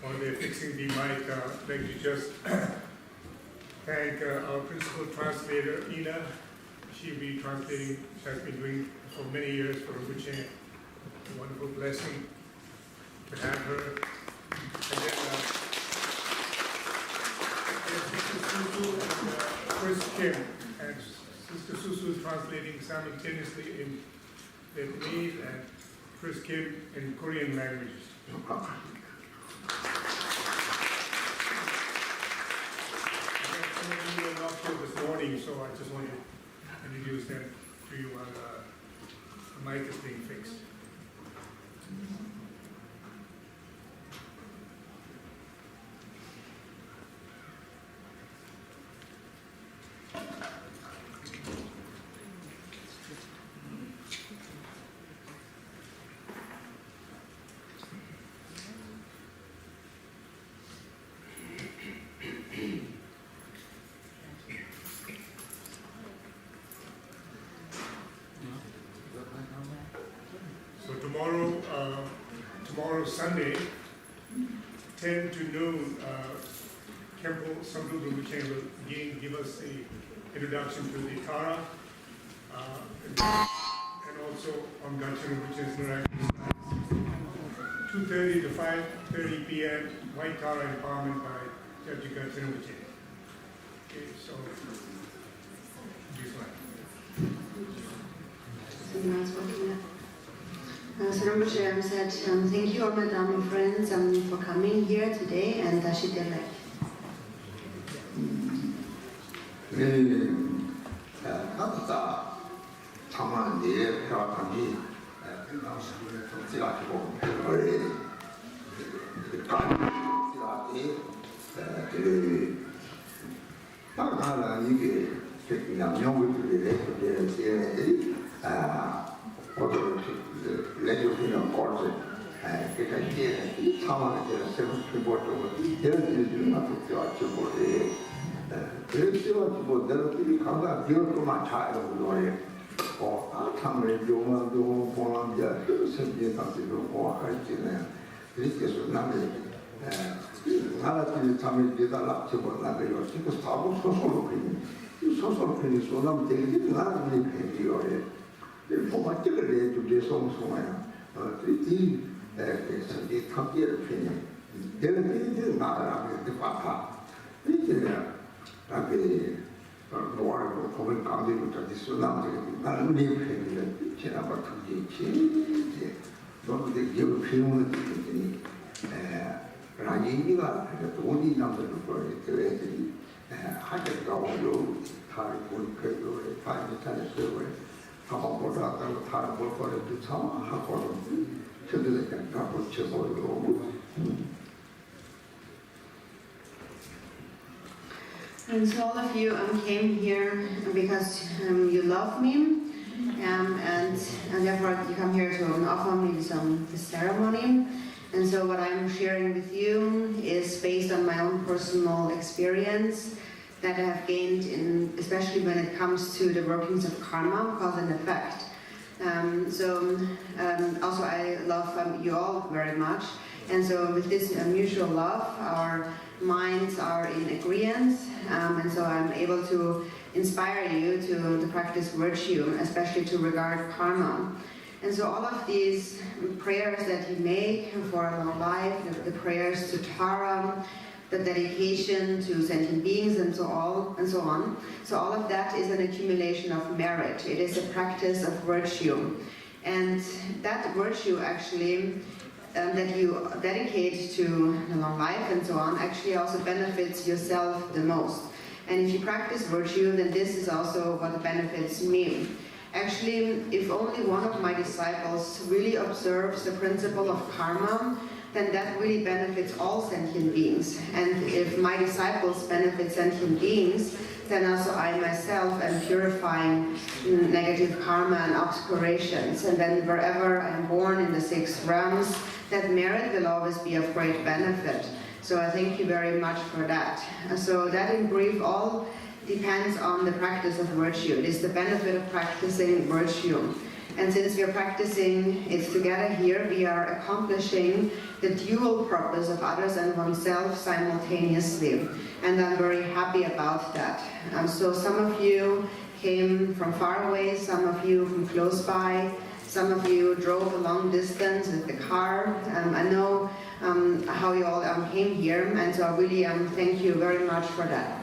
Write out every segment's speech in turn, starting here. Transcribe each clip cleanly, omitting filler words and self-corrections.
while they're fixing the mic, I'd like to just thank our principal translator, Ina. She'll be translating, she has been doing for many years for Rinpoche. A wonderful blessing to have her. And then Sister Susu and Chris Kim. And Sister Susu is translating simultaneously in Vietnamese and Chris Kim in Korean languages. We were not here this morning, so I just want to introduce them to you while the mic is being fixed. So tomorrow Sunday, 10 to noon, Kempo Samdhu Rinpoche will again give us the introduction to the Tara, and also on Gachan, which is miraculous. 2:30 to 5:30 p.m. White Tara empowerment by Judge Gachan Rinpoche. Okay, so this one. So Rinpoche said, thank you all my Dharma friends for coming here today and Dashidele. And so all of you came here because you love me, and therefore you come here to offer me this ceremony. And so what I'm sharing with you is based on my own personal experience that I have gained, especially when it comes to the workings of karma, cause and effect. Also I love you all very much. And so with this mutual love, our minds are in agreement, and so I'm able to inspire you to practice virtue, especially to regard karma. And so all of these prayers that you make for a long life, the prayers to Tara, the dedication to sentient beings, and so on. So all of that is an accumulation of merit. It is a practice of virtue. And that virtue actually that you dedicate to a long life and so on actually also benefits yourself the most. And if you practice virtue, then this is also what benefits me. Actually, if only one of my disciples really observes the principle of karma, then that really benefits all sentient beings. And if my disciples benefit sentient beings, then also I myself am purifying negative karma and obscurations. And then wherever I'm born in the 6 realms, that merit will always be of great benefit. So I thank you very much for that. So that in brief all depends on the practice of virtue. It is the benefit of practicing virtue. And since we are practicing it together here, we are accomplishing the dual purpose of others and oneself simultaneously. And I'm very happy about that. So some of you came from far away, some of you from close by, some of you drove a long distance with the car. I know how you all came here, and so I really thank you very much for that.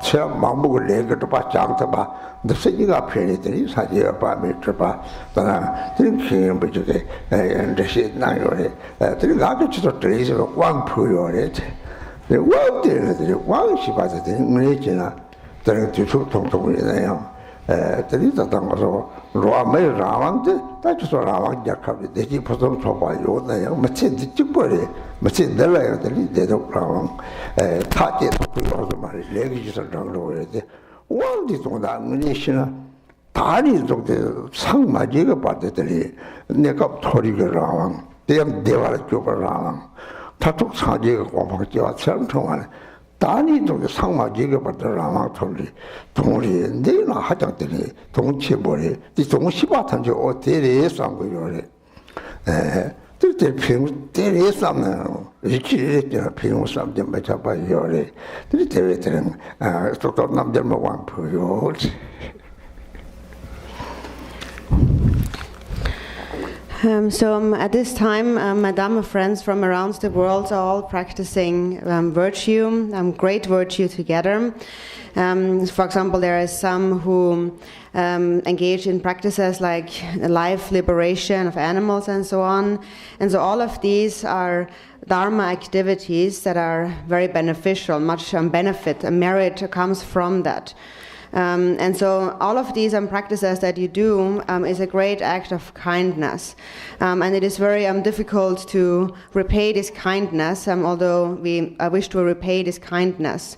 제가 마음먹을 내것도 봐, 장도 봐, 늪새기가 편했더니 사지가 봐, 밑을 봐, 또나, 드린 기회는 뭐 저게, 레시 나요래, 드린 가격치도 들이서 왕 표요래, 왕 때는 왕시 받았더니, 문해지나, 드린 뒤축 통통이네요. 드리다 당가서, 로아메 라왕데, 다주서 라왕 약합니다. 내지 보통 줘봐요, 나요. 마치 뒤집어래, 마치 늘어야 되니, 내도 라왕, 타지 도구로서 말이, 레기지서 장로 해야 돼. 왕디 동다, 문해시나, 다리 정도 상마지가 받았더니, 내가 토리가 라왕, 대화를 줘봐 라왕, 타축 사지가 공방지와 처음통하네. 다니 동네 상마지가 받더라마 돌리 동리 내나 하장들이 동치버리 이 동시바탄지 어디에 상고요래 그때 평 때에 상는 이치리잖아 평 상점 잡아요래 그때는 또 남들만 왕표요. So at this time, Madame and friends from around the world are all practicing virtue, great virtue together. For example, there are some who engage in practices like life liberation of animals and so on. And so all of these are Dharma activities that are very beneficial, much benefit and merit comes from that. And so all of these practices that you do is a great act of kindness. And it is very difficult to repay this kindness, although we wish to repay this kindness.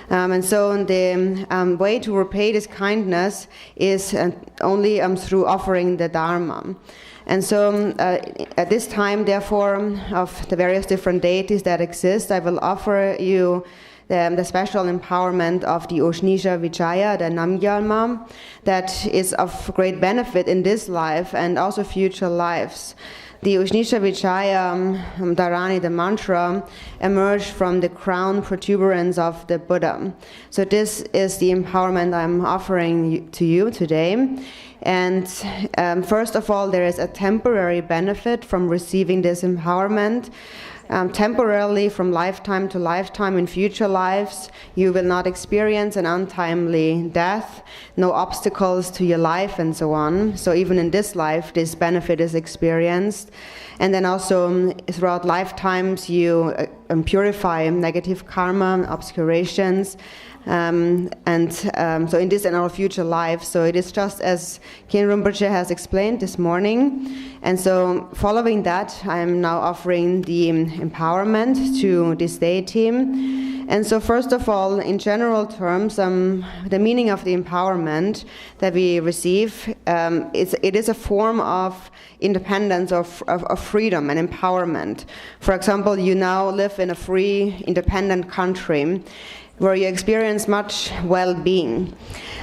And so the way to repay this kindness is only through offering the Dharma. And so at this time, therefore, of the various different deities that exist, I will offer you the special empowerment of the Ushnisha Vijaya, the Namgyalma, that is of great benefit in this life and also future lives. The Ushnisha Vijaya Dharani, the mantra, emerged from the crown protuberance of the Buddha. So this is the empowerment I'm offering to you today. And first of all, there is a temporary benefit from receiving this empowerment. Temporarily, from lifetime to lifetime in future lives, you will not experience an untimely death, no obstacles to your life and so on. So even in this life, this benefit is experienced. And then also throughout lifetimes, you purify negative karma, obscurations, so in this and our future life. So it is just as Ken Rinpoche has explained this morning. And so following that, I am now offering the empowerment to this deity. And so first of all, in general terms, the meaning of the empowerment that we receive, it is a form of independence, of freedom and empowerment. For example, you now live in a free, independent country where you experience much well-being.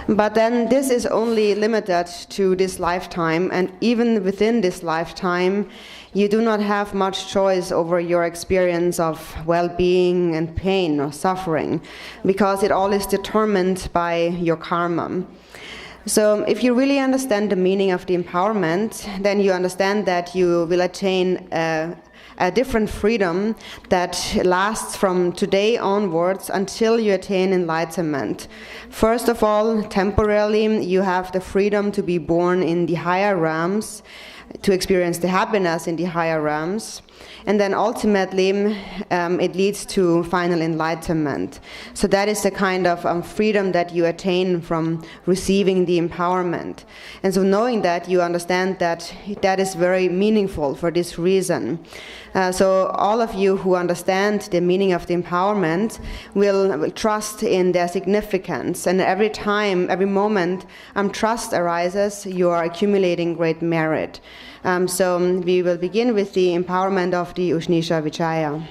But then this is only limited to this lifetime, and even within this lifetime, you do not have much choice over your experience of well-being and pain or suffering, because it all is determined by your karma. So if you really understand the meaning of the empowerment, then you understand that you will attain a different freedom that lasts from today onwards until you attain enlightenment. First of all, temporarily, you have the freedom to be born in the higher realms, to experience the happiness in the higher realms. And then ultimately, it leads to final enlightenment. So that is the kind of freedom that you attain from receiving the empowerment. And so knowing that, you understand that that is very meaningful for this reason. So all of you who understand the meaning of the empowerment will trust in their significance. And every time, every moment trust arises, you are accumulating great merit. So we will begin with the empowerment of the Ushnisha Vichaya.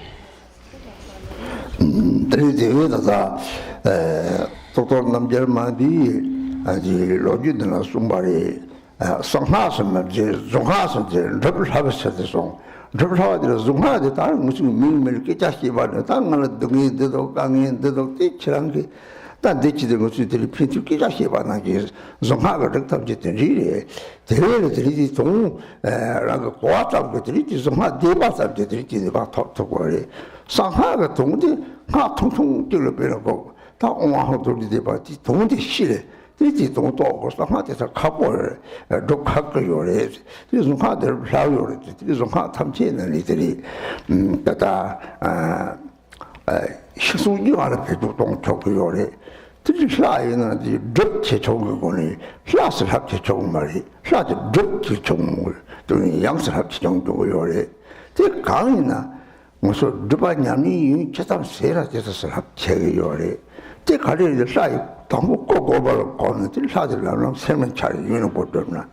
단 대치된 것들이 핀트 끼자시 바나게 좀하고 덕답지든 이래 대외들이 동 라고 고아답 것들이 좀하 대바sab들이 막 톡톡거리 상하가 동데 가 통통 길을 빼고 다 옹화하도록 대바지 동데 실에 들이 동도 상하에서 가볼 독학거요래 그래서 하들 라요래 그래서 하 탐지는 이들이 다다 식수기와는 배도 동쪽요래 들이라이는 이 럽체 좋은 거니 클래스 합체 좋은 말이 클래스 럽체 좋은 또 양스 합체 정도요래 그 강이나 무슨 르바냐니 제tam 세라제서 합체요래 그 가리를 사이 너무 꼬꼬벌 거는 들사들라는 세면 차리 유는 보더나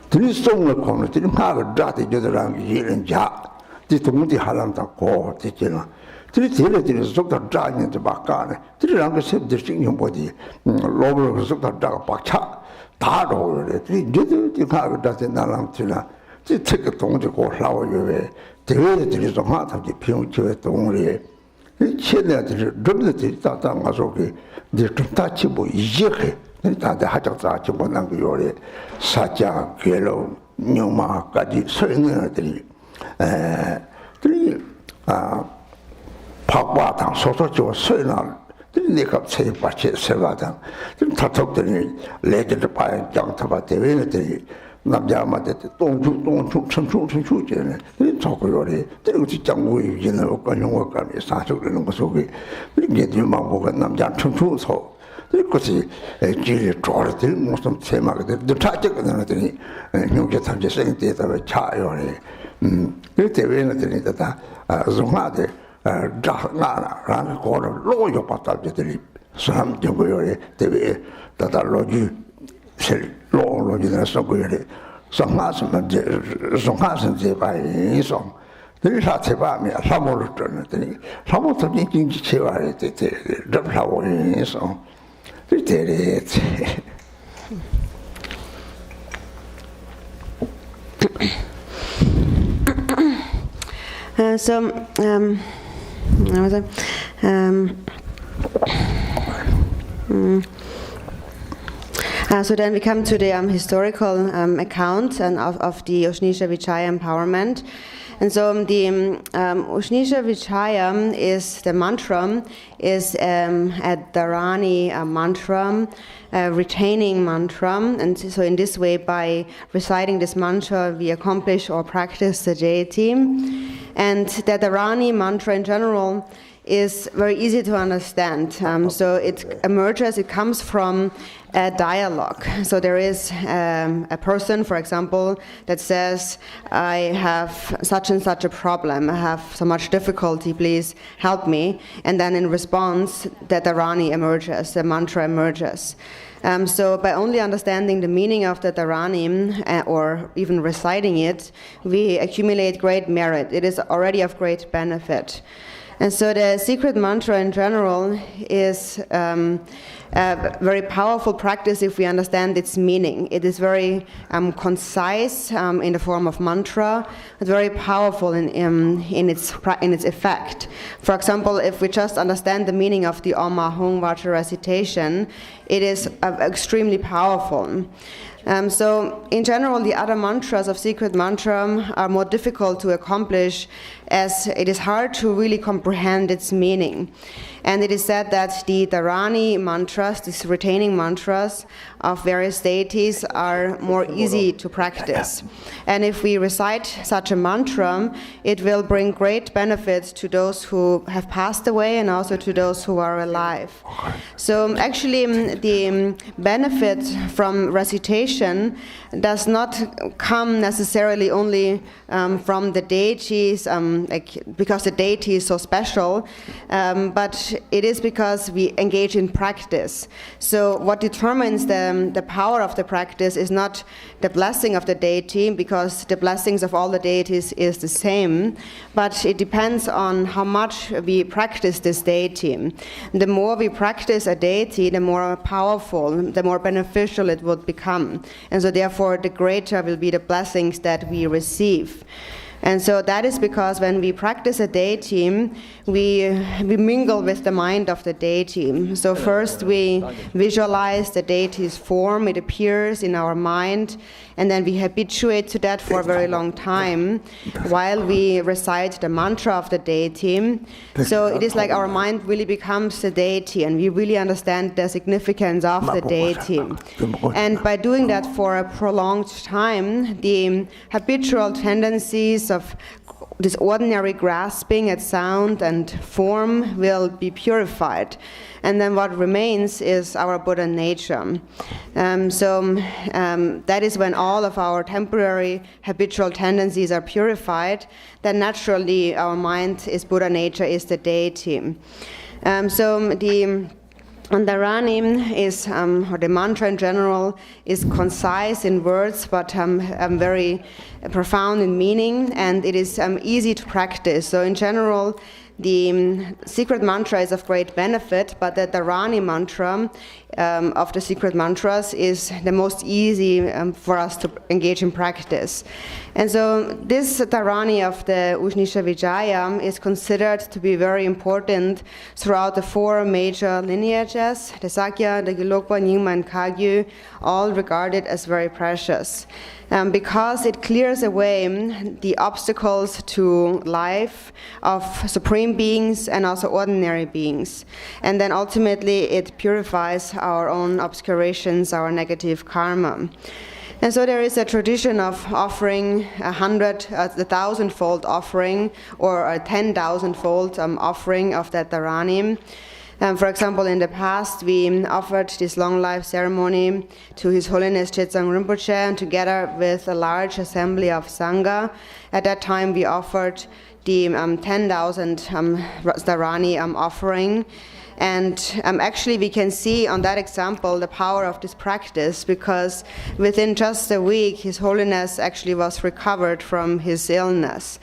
들이송을 거는 들이 막을 다데 저들랑 이런 자 뒤통디 하람다 고 되잖아 들이 속도 짜는데 막가네 들이랑 그 seb들 신경 보디 로블 속도 짜가 박차 다 로를 들이 저들 가고 다데 나랑 지나 지 특히 동지 고라워요 왜 대외들이 좀 하다지 병치에 동물이 최대한들이 럽들이 다다 가서 그 이제 좀 다치 뭐 이제 다들 하자자 좀 만난 거 요래 사자 괴로 녀마까지 설명들이 들이 박바당 소소죠 설날 내가 새 받치 세가당 좀 다톡들이 레전드 파이 장타바 대회들이 남자한테 동주 청춘전에 저거요래 들고 직장고 유진을 얻고 감이 사적되는 거 속에 이게 뒤만 보고 남자 청춘서 그것이 길이 좋아들 무슨 테마가 더 찾겠거든 하더니 형제 탐제 생때다가 차요래 그 대회는 다 좀하대 자나라 거를 로요 받다들이 사람 정도요래 대회 다다 로지 로지나 서고요래 성하스면 성하스 제바이송 들이사 제바면 사모를 떠는더니 사모도 진짜 제바를 때 접하고서 그때래 So then we come to the historical account of the Ushnisha Vichaya empowerment. And so the Ushnisha Vichaya is the mantra, is a Dharani mantra, retaining mantra. And so in this way, by reciting this mantra, we accomplish or practice the deity. And the Dharani mantra in general is very easy to understand. So it emerges, it comes from a dialogue. So there is a person, for example, that says, I have such and such a problem, I have so much difficulty, please help me. And then in response, the Dharani emerges, the mantra emerges. So by only understanding the meaning of the Dharani, or even reciting it, we accumulate great merit. It is already of great benefit. And so the secret mantra in general is a very powerful practice if we understand its meaning. It is very concise in the form of mantra, but very powerful in its effect. For example, if we just understand the meaning of the Om Ahung Vajra recitation, it is extremely powerful. So in general, the other mantras of secret mantra are more difficult to accomplish, as it is hard to really comprehend its meaning. And it is said that the Dharani mantras, these retaining mantras of various deities, are more easy to practice. And if we recite such a mantra, it will bring great benefit to those who have passed away and also to those who are alive. So actually, the benefit from recitation does not come necessarily only from the deities, because the deity is so special, but it is because we engage in practice. So what determines the power of the practice is not the blessing of the deity, because the blessings of all the deities is the same, but it depends on how much we practice this deity. The more we practice a deity, the more powerful, the more beneficial it would become. And so therefore, the greater will be the blessings that we receive. And so that is because when we practice a deity, we mingle with the mind of the deity. So first we visualize the deity's form, it appears in our mind, and then we habituate to that for a very long time while we recite the mantra of the deity. So it is like our mind really becomes the deity, and we really understand the significance of the deity. And by doing that for a prolonged time, the habitual tendencies of this ordinary grasping at sound and form will be purified. And then what remains is our Buddha nature. That is when all of our temporary habitual tendencies are purified, then naturally our mind is Buddha nature, is the deity. The Dharani is, or the mantra in general, is concise in words, but very profound in meaning, and it is easy to practice. So in general, the secret mantra is of great benefit, but the Dharani mantra of the secret mantras is the most easy for us to engage in practice. And so this Dharani of the Ushnisha Vijaya is considered to be very important throughout the four major lineages, the Sakya, the Gelugpa, Nyingma, and Kagyu, all regarded as very precious. Because it clears away the obstacles to life of supreme beings and also ordinary beings. And then ultimately it purifies our own obscurations, our negative karma. And so there is a tradition of offering 1,000-fold offering, or a 10,000-fold offering of that Dharani. For example, in the past, we offered this long life ceremony to His Holiness Chetsang Rinpoche, and together with a large assembly of Sangha. At that time, we offered the 10,000 Dharani offering. And actually we can see on that example the power of this practice, because within just a week His Holiness actually was recovered from his illness.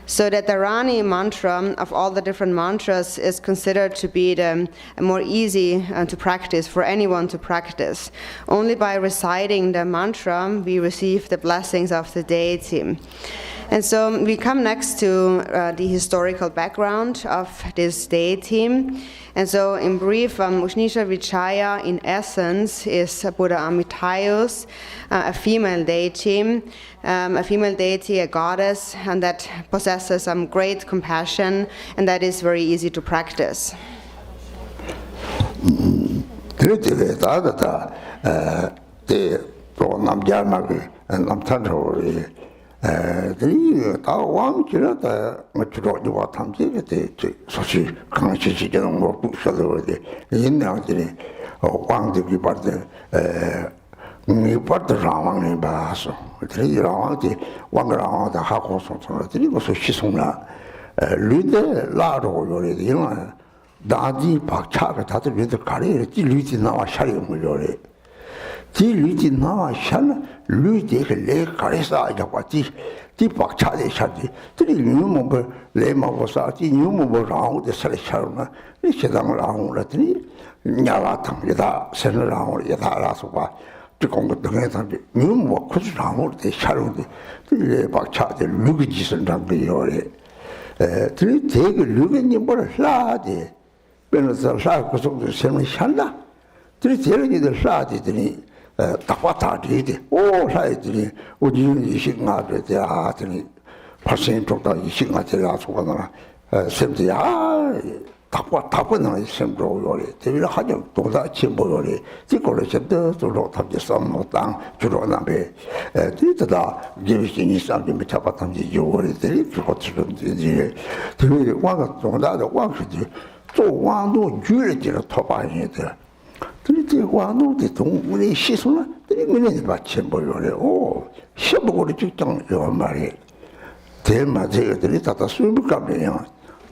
So that the Dharani mantra of all the different mantras is considered to be the more easy to practice, for anyone to practice. Only by reciting the mantra we receive the blessings of the deity. And so we come next to the historical background of this deity. And so in brief, Ushnisha Vijaya in essence is Buddha Amitayus, a female deity, a goddess, and that possesses great compassion, and that is very easy to practice. 지 류지 나와 샤나 류지가 레 가리사 아자과지 지 박차데 샤지 들이 뉴모버 레마고사 지 뉴모버 라우데 살샤르나 이 세상을 라우라더니 냐라탕이다 세르라우 야다라서바 지 공부 등에 담비 뉴모 코스 라우데 샤르데 들이 박차데 류지 선장도 요래 들이 되게 류게니 뭐를 라데 변호사 라고 속도 세면 샤나 들이 대련이들 라디더니 딱와타리디 오 사이들이 우리는 이식나들이 아들이 발생 쪽다 이식나들이라 속아나 샘지야 딱와타고는 샘도 요리 대비를 하죠 도다 침보 요리 지고를 셔도 도로 탑지 섬노당 주로 남에 뒤다 기비신이 상금 잡았던지 요리들이 그것처럼 이제 되게 와가 도다도 와그지 또 와도 줄지를 토바이들 그렇지 와노데 동문의 시선은 들이면에 받쳐 보여래. 오, 시보고리 직장 요 말이 대마제들이 다다 수입감이야.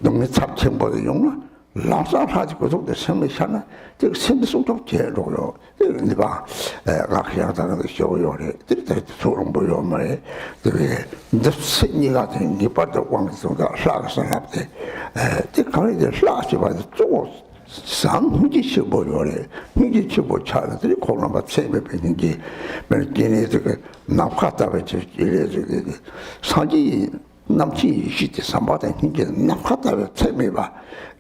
동네 잡채보다 용나 라사 가지고 속도 semme샤나 저 sem속도 제로요. 근데 봐. 각양다는 쇼요래. 들이다 소름 보여 말이. 그게 납신이가 된 기빠도 왕성가 사가서랍대. 저 가리들 사시 봐도 쪼고 상훈지시 보여래. 훈지시 보차들이 코로나 세배 되는지 맨기네들 남카다베 이래저래 사지 남치 시대 삼바다 hin게 남카다베 세배봐.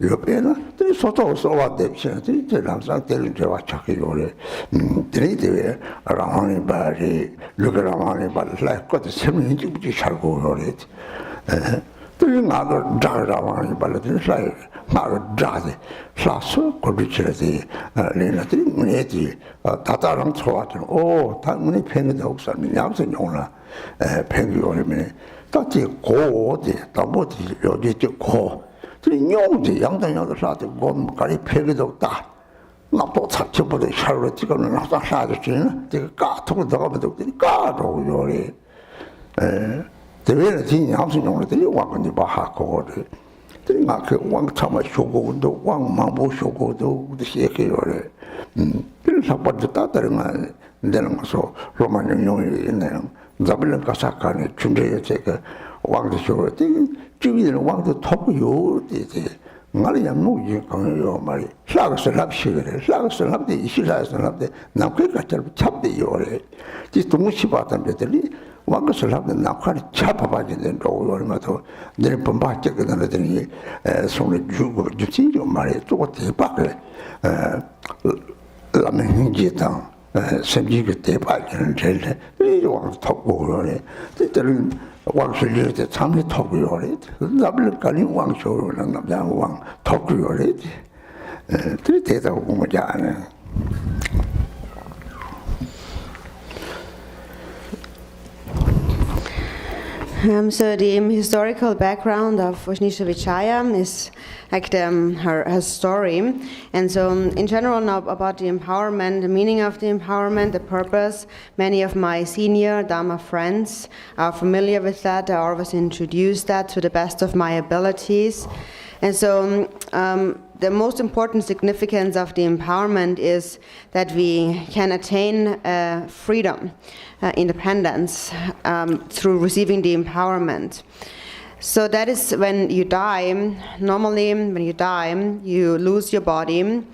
옆에는 들이 소토 소와데 시들이 남상 때는 저와 착이 요래. 들이데 라마니 바리 루그라마니 바리 라이코도 세면이 붙이 살고 요래. 들이 나도 자라마니 바리들 사이 나를 자데 사서 거기치라지 레나들이 문에지 다다랑 좋아하는 오 당문이 팽이도 없으면 양선 용나 팽이 오르면 딱지 고지 다뭐지 여기 고 들이 용지 양당양도 사도 몸가리 팽이도 없다 나또 잡혀보다 샤르로 찍어는 항상 사줬지는 제가 까통을 들어가면 까로 요리 대회는 진이 양선 용나들이 와건지 바하고를 들이 그 왕참아 쇼고도 왕망보 쇼고도 시에케요래 그래서 먼저 따다른 되는 것으로 로만 용용이 있네요. 잡을는 가사카네 준비에 제가 왕도 쇼고 주위는 왕도 토고요 이제 말이 양노지 강요 말이 샤가서 랍시그래 샤가서 랍데 이시라서 랍데 남께가 잘 잡대요래 지 동시 봤던 데들이 왕것을 하면 나칼이 잡아봐야 되는 얼마도 내 범바짝 그러더니 손에 주고 주지 좀 말해 또 대박을 라면 지당 semjiga tepa jina jele, wang toku yore, tetarin wang shirjir te tsamni toku yore, nabli kalin wang shoro lang nabjang wang toku yore, tiri teta kunga jane. So the historical background of Ushnisha Vichaya is like her story. And so in general now about the empowerment, the meaning of the empowerment, the purpose, many of my senior Dharma friends are familiar with that. I always introduce that to the best of my abilities. And so the most important significance of the empowerment is that we can attain freedom, independence through receiving the empowerment. So that is when you die. Normally, when you die, you lose your body,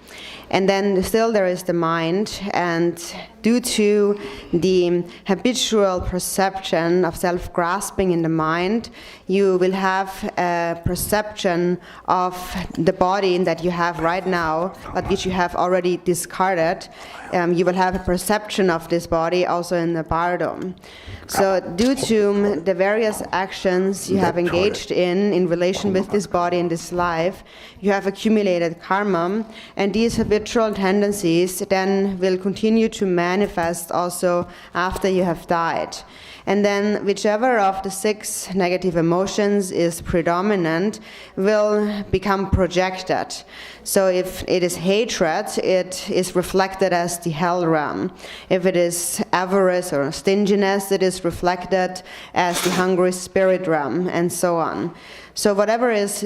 and then still there is the mind, and due to the habitual perception of self-grasping in the mind, you will have a perception of the body that you have right now, but which you have already discarded. You will have a perception of this body also in the bardo. So due to the various actions you have engaged in relation with this body in this life, you have accumulated karma, and these habitual tendencies then will continue to manifest also after you have died. And then whichever of the 6 negative emotions is predominant will become projected. So if it is hatred, it is reflected as the hell realm. If it is avarice or stinginess, it is reflected as the hungry spirit realm, and so on. So whatever is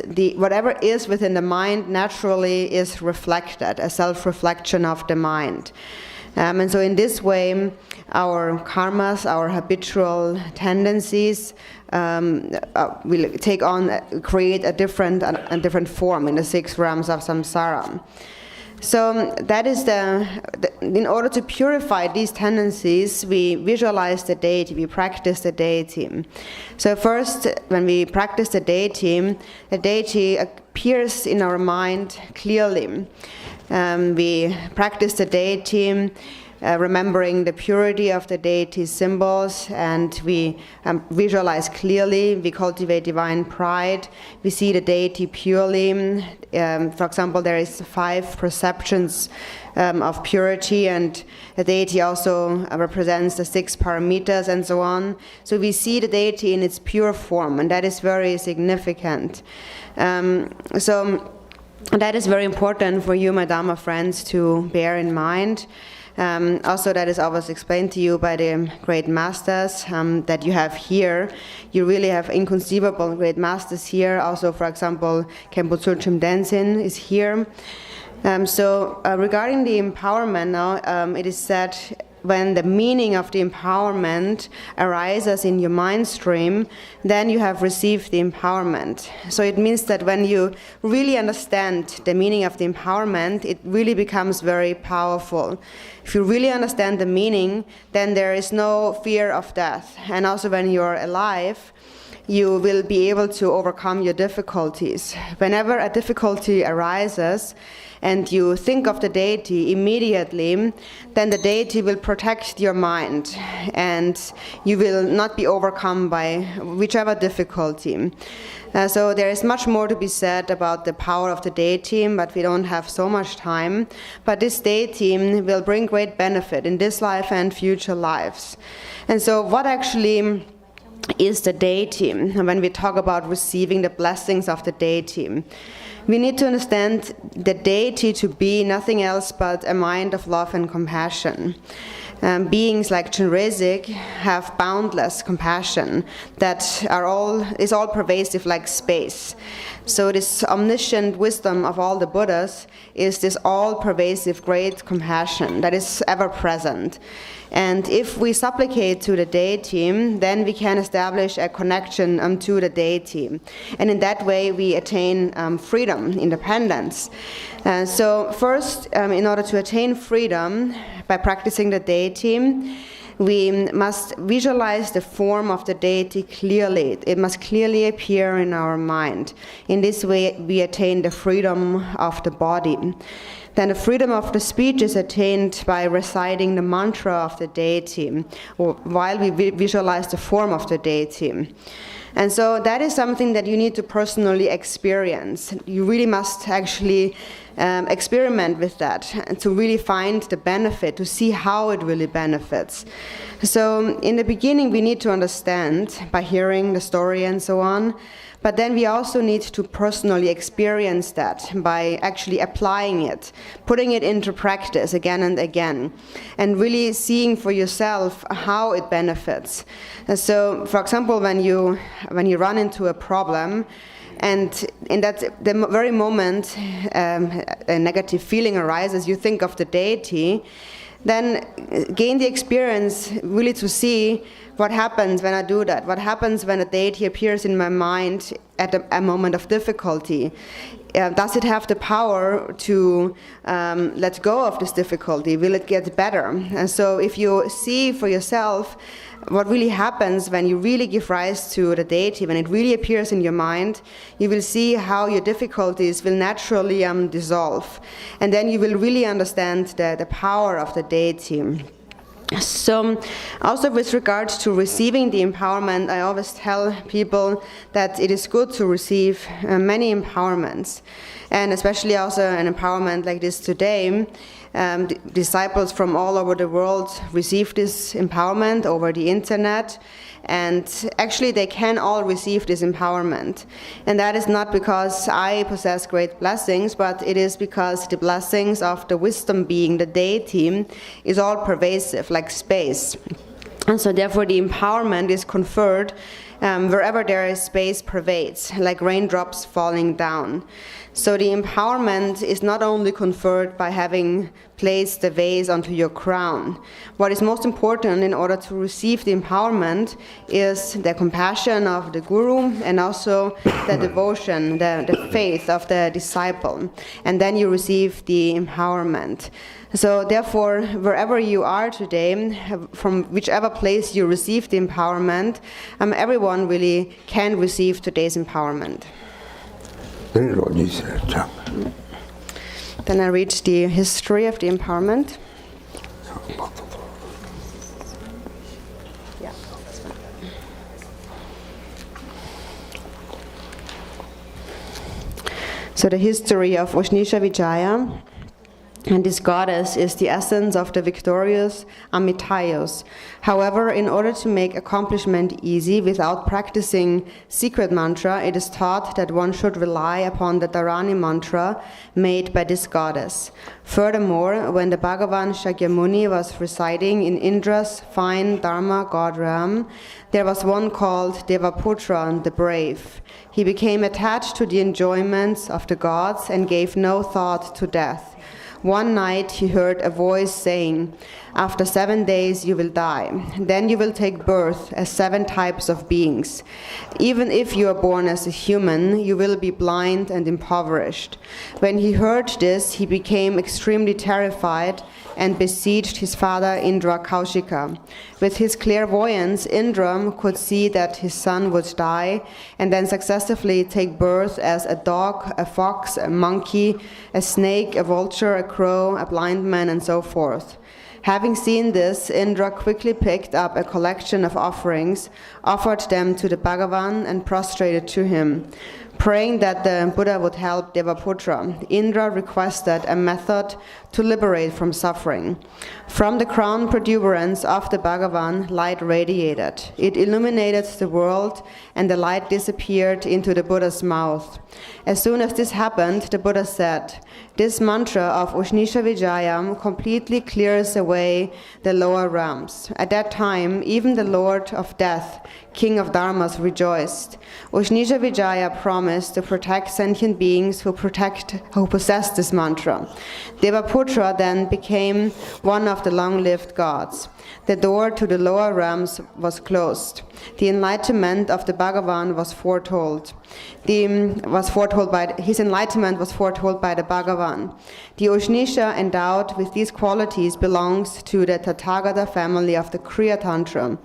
within the mind naturally is reflected, a self-reflection of the mind. And so in this way, our karmas, our habitual tendencies will create a different form in the 6 realms of samsara. So that is in order to purify these tendencies, we visualize the deity, we practice the deity. So first, when we practice the deity appears in our mind clearly. We practice the deity, remembering the purity of the deity's symbols, and we visualize clearly, we cultivate divine pride, we see the deity purely. For example, there is 5 perceptions of purity, and the deity also represents the 6 paramitas and so on. So we see the deity in its pure form, and that is very significant. So that is very important for you, my Dharma friends, to bear in mind. Also, that is always explained to you by the great masters that you have here. You really have inconceivable great masters here. Also, for example, Khenpo Tsultrim Denzin is here. Regarding the empowerment now, it is said when the meaning of the empowerment arises in your mind stream, then you have received the empowerment. So it means that when you really understand the meaning of the empowerment, it really becomes very powerful. If you really understand the meaning, then there is no fear of death. And also when you're alive, you will be able to overcome your difficulties. Whenever a difficulty arises, and you think of the deity immediately, then the deity will protect your mind, and you will not be overcome by whichever difficulty. So there is much more to be said about the power of the deity, but we don't have so much time. But this deity will bring great benefit in this life and future lives. And so what actually is the deity? When we talk about receiving the blessings of the deity, we need to understand the deity to be nothing else but a mind of love and compassion. Beings like Chenrezig have boundless compassion that is all pervasive like space. So this omniscient wisdom of all the Buddhas is this all-pervasive great compassion that is ever present. And if we supplicate to the deity, then we can establish a connection to the deity. And in that way, we attain freedom, independence. So first, in order to attain freedom, by practicing the deity, we must visualize the form of the deity clearly. It must clearly appear in our mind. In this way, we attain the freedom of the body. Then the freedom of the speech is attained by reciting the mantra of the deity, or while we visualize the form of the deity. And so that is something that you need to personally experience. You really must actually experiment with that and to really find the benefit, to see how it really benefits. So in the beginning, we need to understand by hearing the story and so on. But then we also need to personally experience that by actually applying it, putting it into practice again and again, and really seeing for yourself how it benefits. And so, for example, when you run into a problem, and in the very moment a negative feeling arises, you think of the deity, then gain the experience really to see what happens when I do that. What happens when a deity appears in my mind at a moment of difficulty? Does it have the power to let go of this difficulty? Will it get better? And so if you see for yourself what really happens when you really give rise to the deity, when it really appears in your mind, you will see how your difficulties will naturally dissolve. And then you will really understand the power of the deity. So also with regard to receiving the empowerment, I always tell people that it is good to receive many empowerments, and especially also an empowerment like this today. Disciples from all over the world receive this empowerment over the internet, and actually they can all receive this empowerment. And that is not because I possess great blessings, but it is because the blessings of the wisdom being, the deity, is all pervasive like space. And so therefore the empowerment is conferred wherever there is space pervades, like raindrops falling down. So the empowerment is not only conferred by having placed the vase onto your crown. What is most important in order to receive the empowerment is the compassion of the guru and also the devotion, the faith of the disciple. And then you receive the empowerment. So therefore, wherever you are today, from whichever place you receive the empowerment, everyone really can receive today's empowerment. Then I read the history of the empowerment. Yeah, that's fine. So the history of Ushnisha Vijaya. And this goddess is the essence of the victorious Amitayos. However, in order to make accomplishment easy without practicing secret mantra, it is taught that one should rely upon the Dharani mantra made by this goddess. Furthermore, when the Bhagavan Shakyamuni was residing in Indra's fine Dharma god realm, there was one called Devaputra the Brave. He became attached to the enjoyments of the gods and gave no thought to death. One night he heard a voice saying, "After 7 days you will die. Then you will take birth as 7 types of beings. Even if you are born as a human, you will be blind and impoverished." When he heard this, he became extremely terrified and besieged his father Indra Kaushika. With his clairvoyance, Indra could see that his son would die and then successively take birth as a dog, a fox, a monkey, a snake, a vulture, a crow, a blind man, and so forth. Having seen this, Indra quickly picked up a collection of offerings, offered them to the Bhagavan, and prostrated to him. Praying that the Buddha would help Devaputra, Indra requested a method to liberate from suffering. From the crown protuberance of the Bhagavan, light radiated. It illuminated the world, and the light disappeared into the Buddha's mouth. As soon as this happened, the Buddha said, "This mantra of Ushnisha Vijaya completely clears away the lower realms." At that time, even the Lord of Death, King of Dharmas, rejoiced. Ushnisha Vijaya promised to protect sentient beings who possess this mantra. Devaputra then became one of the long-lived gods. The door to the lower realms was closed. The enlightenment of the Bhagavan was foretold. His enlightenment was foretold by the Bhagavan. The Ushnisha endowed with these qualities belongs to the Tathagata family of the Kriya Tantra.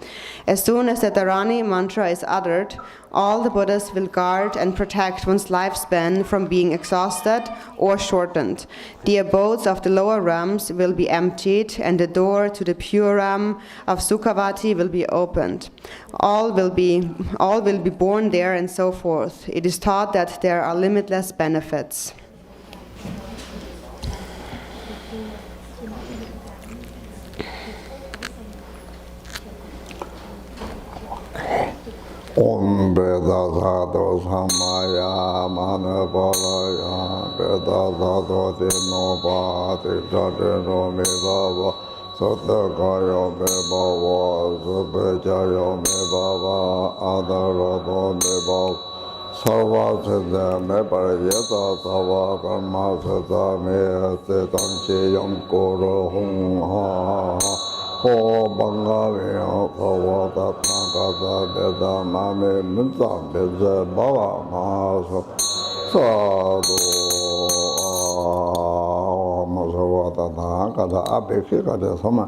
As soon as the Dharani mantra is uttered, all the Buddhas will guard and protect one's lifespan from being exhausted or shortened. The abodes of the lower realms will be emptied, and the door to the pure realm of Sukhavati will be opened. All will be born there, and so forth. It is taught that there are limitless benefits. Om Veda Sadhu Samaya Manapalaya Veda Sadhu Tinova Tijatino Mibava Sattakayo Mibava Sattachayo Mibava Adarato Mibava Sarva Siddha Meparayata Sava Karma Siddha Me Siddham Chiyam Kuru Hung Ha Ho Bangami Ho Tatnakata Veda Mami Minta Veda Bava Mahasa Sadhu Masava Tatnakata Abhikikata Sama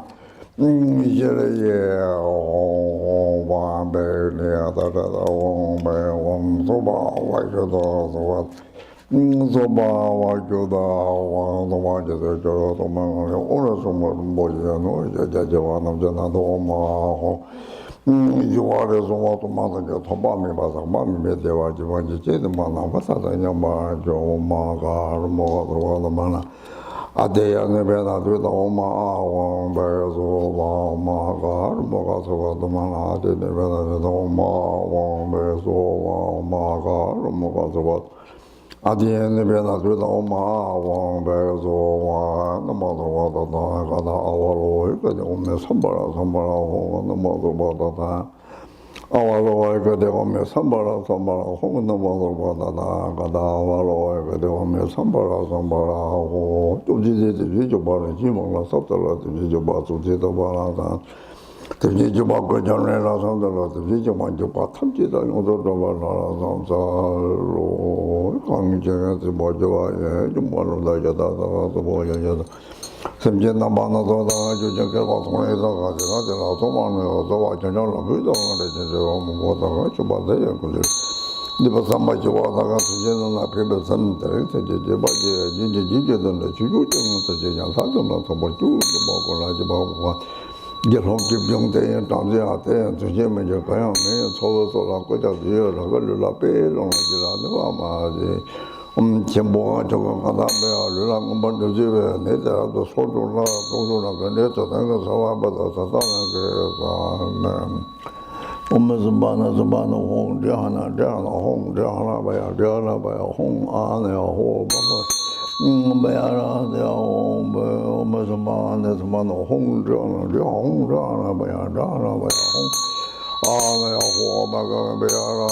Jiriye Om Vambe Niyatata Om Be Om Suba Vaikuda Suvat Soba Vaikuda Om Vajata Jara Tomanga Ora Summa Bojano Jajavanam Janato Maho Yuare Summa Tomanga Tobami Basa Mami Medeva Jivanji Chedamana Vasata Yama Jo Maga Moga Mana Adeya Nebena Duda Oma Awang Bezo Maga Moga Savadamana Ade Nebena Oma Awang Bezo Maga Moga Savat Adeya Nebena Duda Oma Awang Bezo Namada Gada Awalo Ome Sambara Namada 아와로에 그대 오면 선발아 홍은 넘어서 가다 아와로에 그대 오면 선발아 하고 좀 지지 봐라 지목라 섭달라 지지 봐 주제도 봐라 지지 봐그 전에라 선달라 지지 먼저 봐 탐지다 오도도 봐라 samsalo 강제가 뭐 좋아해 좀 뭐로 다자다도 뭐야야다 심지어 남아나도 저렇게 방송에서 가지고 도망을 와 저녁을 그러던 거를 뭐다가 좀 받아야 그래. 근데 삼바 좋아다가 수제는 앞에 선들 이제 바지 지지는 주주정도 제가 사정도 뭐 주도 먹고 나지 먹고 이제 홍기병대 당제한테 주제면 저 그냥 내 소소라 거자지요 그걸로 빼롱 지라도 아마지 전부가 저거 가다면 르랑 먼저 집에 내자도 소주나 동주나 그래서 내가 사와받아 사다는 게 엄마서 많아 홍대 하나 봐야 홍 안에 호 봐봐 뭐야라요 엄마서 많아 홍대 하나 봐야 홍 안에 호 봐가 뭐야라요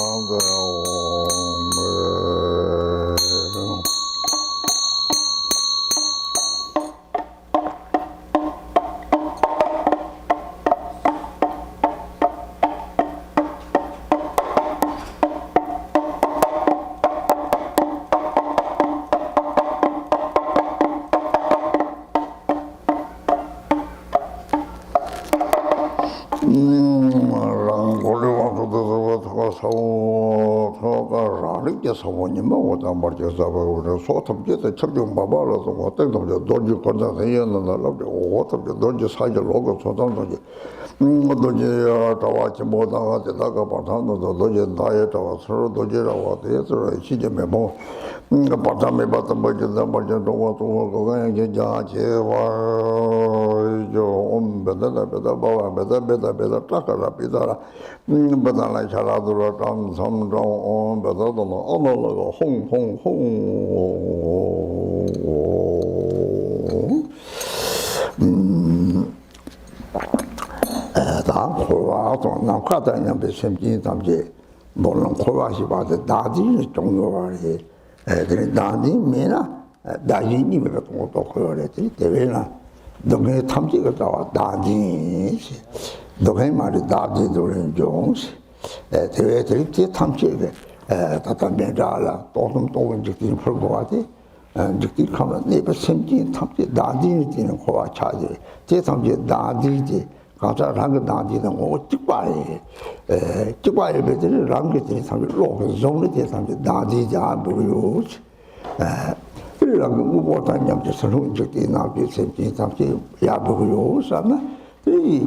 사원님은 오다 말해서 그래 소통제도 척좀 봐봐라서 어떤 돈지 건다 해야는 날로 어떻게 돈지 사이를 오고 소통도지 돈지 다와지 못하가 되다가 바탕도 돈지 나에 다와 서로 돈지라고 돼서 시점에 뭐 바탕에 바탕 먼저 도와도 그냥 진짜 제발 좀 배다 딱하라 비다라 배다라 잘하도록 감성정 배다도 어머로 홍 다 고와도 남과다는 배심지 담지 물론 고와시 봐도 나디 정도와리 애들이 나디 메나 다지니 같은 것도 그러랬지 대회나 너네 탐지가 나와 나디 너네 말이 나디도는 좀시 대회들이 뒤에 탐지게 다다면자라 또좀 이제 풀고 와지 이제 가면 내가 심지 탐지 나디는 뛰는 거와 차지 제 탐지 나디지 가자랑 나디는 뭐 찍바에 찍바에 배들이 랑게들이 탐지 로그 존에 탐지 나디자 보여 그러라고 무엇한 양재 서로 이제 나게 심지 탐지 야보요 sana 이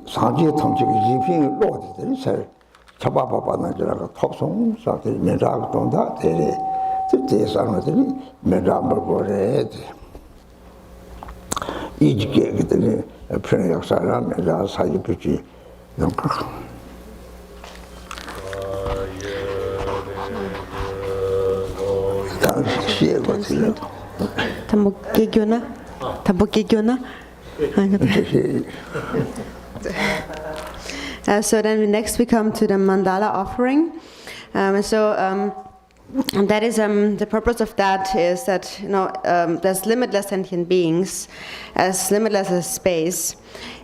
사지의 탐지가 이핑 로디들이 잘 잡아봐봐는 저라가 톱송 사들 메라가 돈다 되래 대사람들이 메라를 보래 이게 그들이 편의 역사를 메라 사지 붙이 donc So then next we come to the mandala offering. That is the purpose of that is that there's limitless sentient beings, as limitless as space,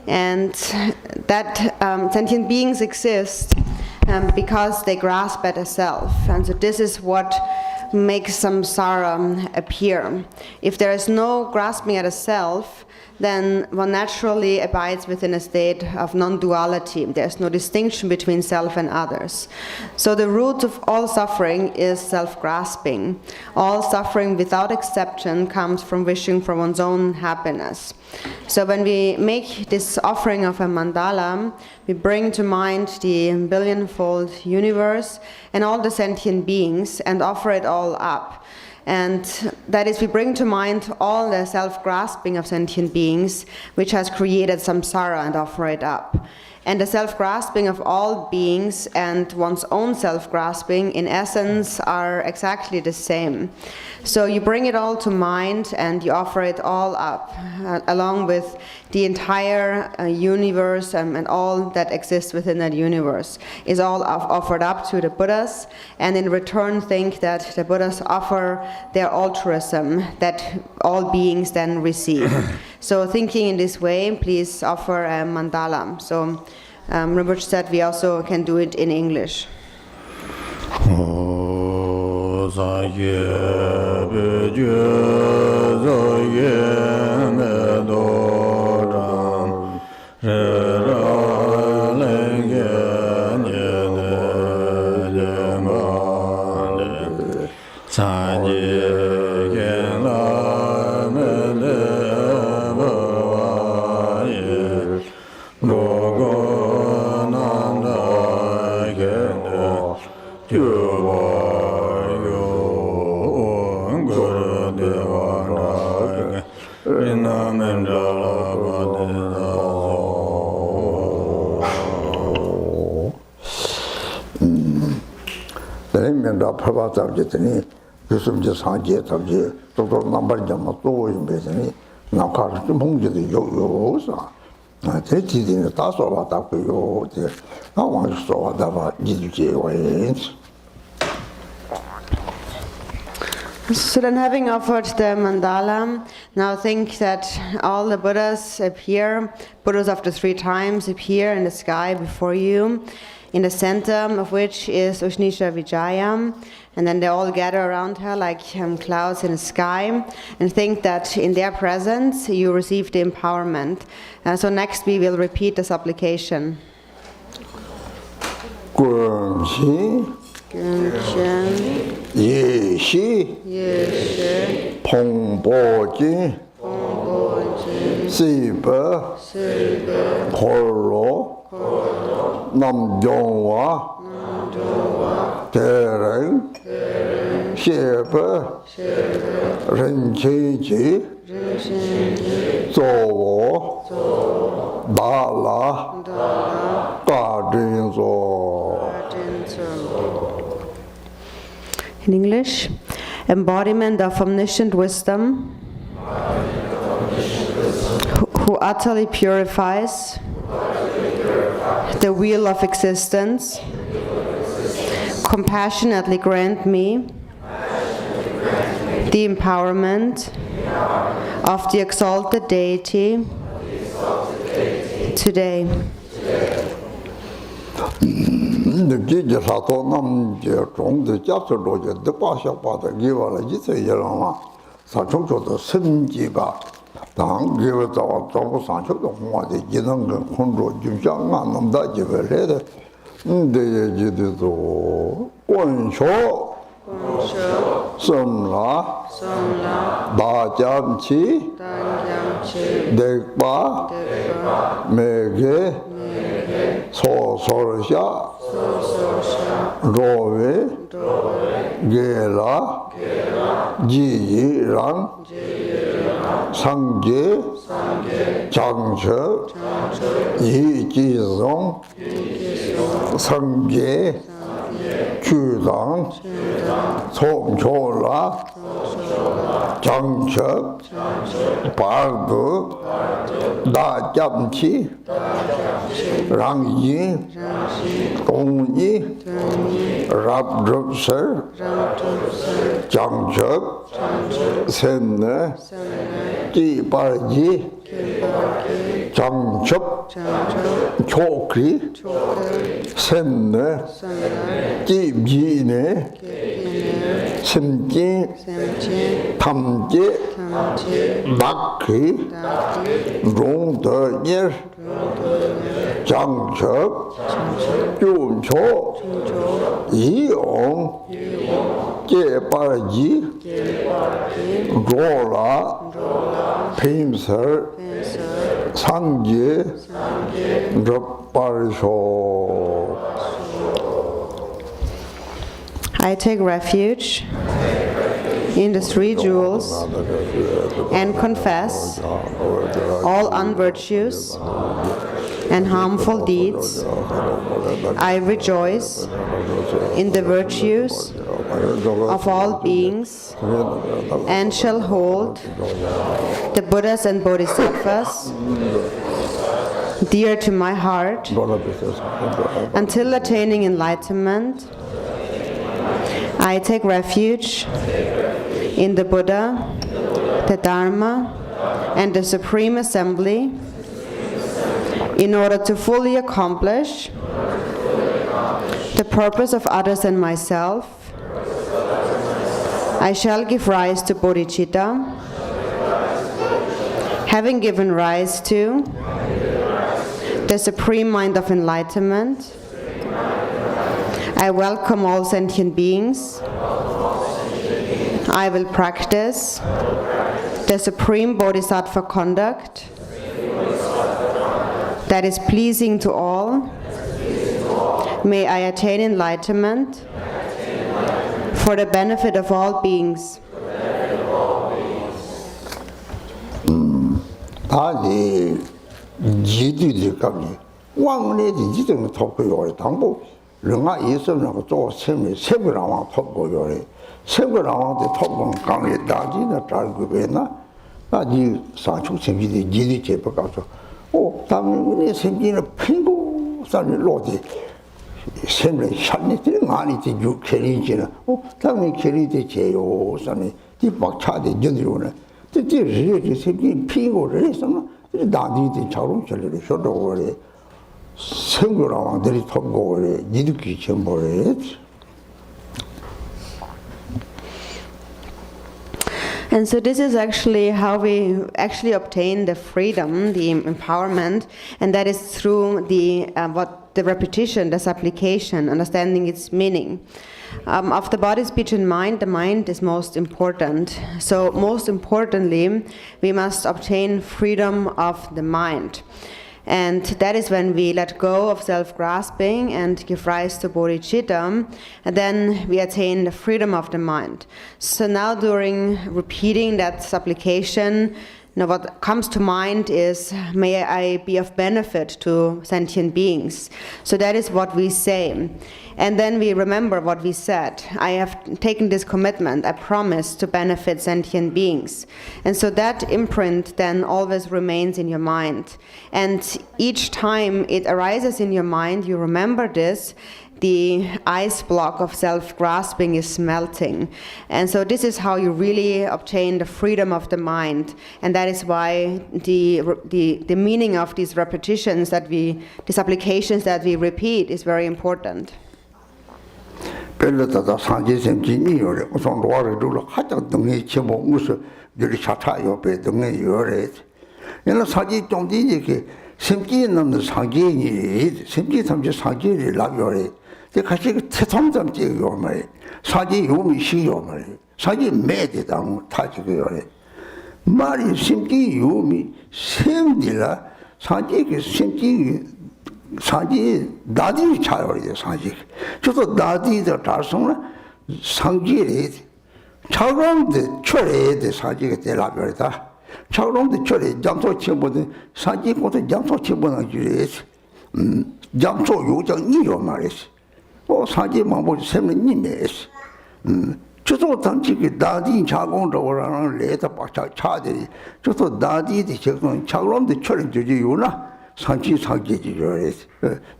and that sentient beings exist because they grasp at a self, and so this is what makes samsara appear. If there is no grasping at a self, then one naturally abides within a state of non-duality. There's no distinction between self and others. So the root of all suffering is self-grasping. All suffering without exception comes from wishing for one's own happiness. So when we make this offering of a mandala, we bring to mind the billionfold universe and all the sentient beings and offer it all up. And that is, we bring to mind all the self-grasping of sentient beings, which has created samsara, and offer it up. And the self-grasping of all beings and one's own self-grasping in essence are exactly the same. So you bring it all to mind and you offer it all up, along with the entire universe and all that exists within that universe is all offered up to the Buddhas, and in return think that the Buddhas offer their altruism that all beings then receive. So thinking in this way, please offer a mandala. So Rinpoche said we also can do it in English. Prabhatabjitani, Yusumja Sanje Tabji, Dr. Nambarjama, Toy Besani, Nakar, Mungi, Yosa. Teti in the Tasso Wataku, I want to saw Dava Jiji ways. So then, having offered the mandala, now think that all the Buddhas appear, Buddhas of the 3 times appear in the sky before you, in the center of which is Ushnisha Vijaya, and then they all gather around her like clouds in the sky, and think that in their presence you receive the empowerment. So next we will repeat the supplication. Gurumchi, Yeshi, Pongboji, Siba, Polo, Namjongwa, Tereng, Shepa, Renchiji, Zowo, Dala, Gardinzo. In English, embodiment of omniscient wisdom, who utterly purifies the wheel of existence, compassionately grant me the empowerment of the exalted deity today. Nijiji sato nam je zhong de jia zhe lo je de ba xia ba de ge wa le ji zhe ye lang ma sa chong chou de sen ji ba dang ge we zao zhao bu san chou de hong wa de ji nang ge hong zhuo jun xia nga nam da ji we le de de ye ji de zuo guan xiu Sum la, Da Jiam Qi, Dek Ba, Me Ge, So Sor Xia, Ro Wei, Ge La, Ji Yi Rang, Sang Jie, Chang Che, Yi Ji Zong, Sang Jie, Qu Dang, Cong Chou La, Zhang Che, Bar De, Da Jiam Qi, Rang Yi, Dong Yi, Rab Drup Ser, Zhang Che, Sen Ne, Ji Bar Ji, Zhang Chup, Chok Ki, Sen Ne, Ji Ji Ne, Sim Ji, Tam Ji, Dak Ki, Rong De Yer, Zhang Che, Yun Cho, Yi Ong, Jie Bar Ji, Ro La, Pim Ser, Sang Jie, Drup Bar Sho. I take refuge in the 3 jewels and confess all unvirtues and harmful deeds, I rejoice in the virtues of all beings and shall hold the Buddhas and Bodhisattvas dear to my heart until attaining enlightenment. I take refuge in the Buddha, the Dharma, and the Supreme Assembly in order to fully accomplish the purpose of others and myself. I shall give rise to bodhicitta, having given rise to the Supreme Mind of Enlightenment. I welcome all sentient beings. I will practice the Supreme Bodhisattva conduct that is pleasing to all. May I attain enlightenment for the benefit of all beings. 아니 지도의 감이 왕래지 지도는 토고요 당부 릉아 예선하고 또 세부라왕 토고요 세부라왕도 토고 강에 다지나 달고 배나 아니 사축 생기지 지도 제법 가서 당연히 생기는 핑고 산이 로디 생을 샷니들 많이지 유캐리지나 당연히 캐리지 제요 산이 뒤박차대 연료는这些屁股人什么，这大地的桥龙起来的，晓得我的，生活上往这里通过我的，你都给钱不的。And so this is actually how we actually obtain the freedom, the empowerment, and that is through the repetition, the supplication, understanding its meaning. Of the body, speech, and mind, the mind is most important. So most importantly, we must obtain freedom of the mind. And that is when we let go of self-grasping and give rise to bodhicitta, and then we attain the freedom of the mind. So now during repeating that supplication, what comes to mind is, may I be of benefit to sentient beings. So that is what we say. And then we remember what we said. I have taken this commitment. I promise to benefit sentient beings. And so that imprint then always remains in your mind. And each time it arises in your mind, you remember this, the ice block of self-grasping is melting. And so this is how you really obtain the freedom of the mind. And that is why the meaning of these repetitions these applications that we repeat is very important. 별로다다 상제생 진이요래 우선 로아를 둘러 하자 등에 치고 무슨 들이 차차 옆에 등에 요래 얘는 사지 좀 뒤게 심기 넘는 상제니 심기 삼지 상제를 라요래 그 같이 그 태통점 찍요 말 사지 요미 시요 말 사지 매대당 타지고요래 말이 심기 요미 샘딜라 사지 그 심기 상지 나디 차요래 상지 저도 나디도 달성은 상지에 차롱데 철에데 사지가 되라버다 차롱데 철에 장소 치보는 상지 것도 장소 치보는 줄에 장소 요정 이요 말이지 상지 마보 셈는 님에스 저도 당직이 나디 자공적으로는 레다 박차 차들이 저도 나디의 적은 차롱데 철에 주지 요나 상지 상계지요래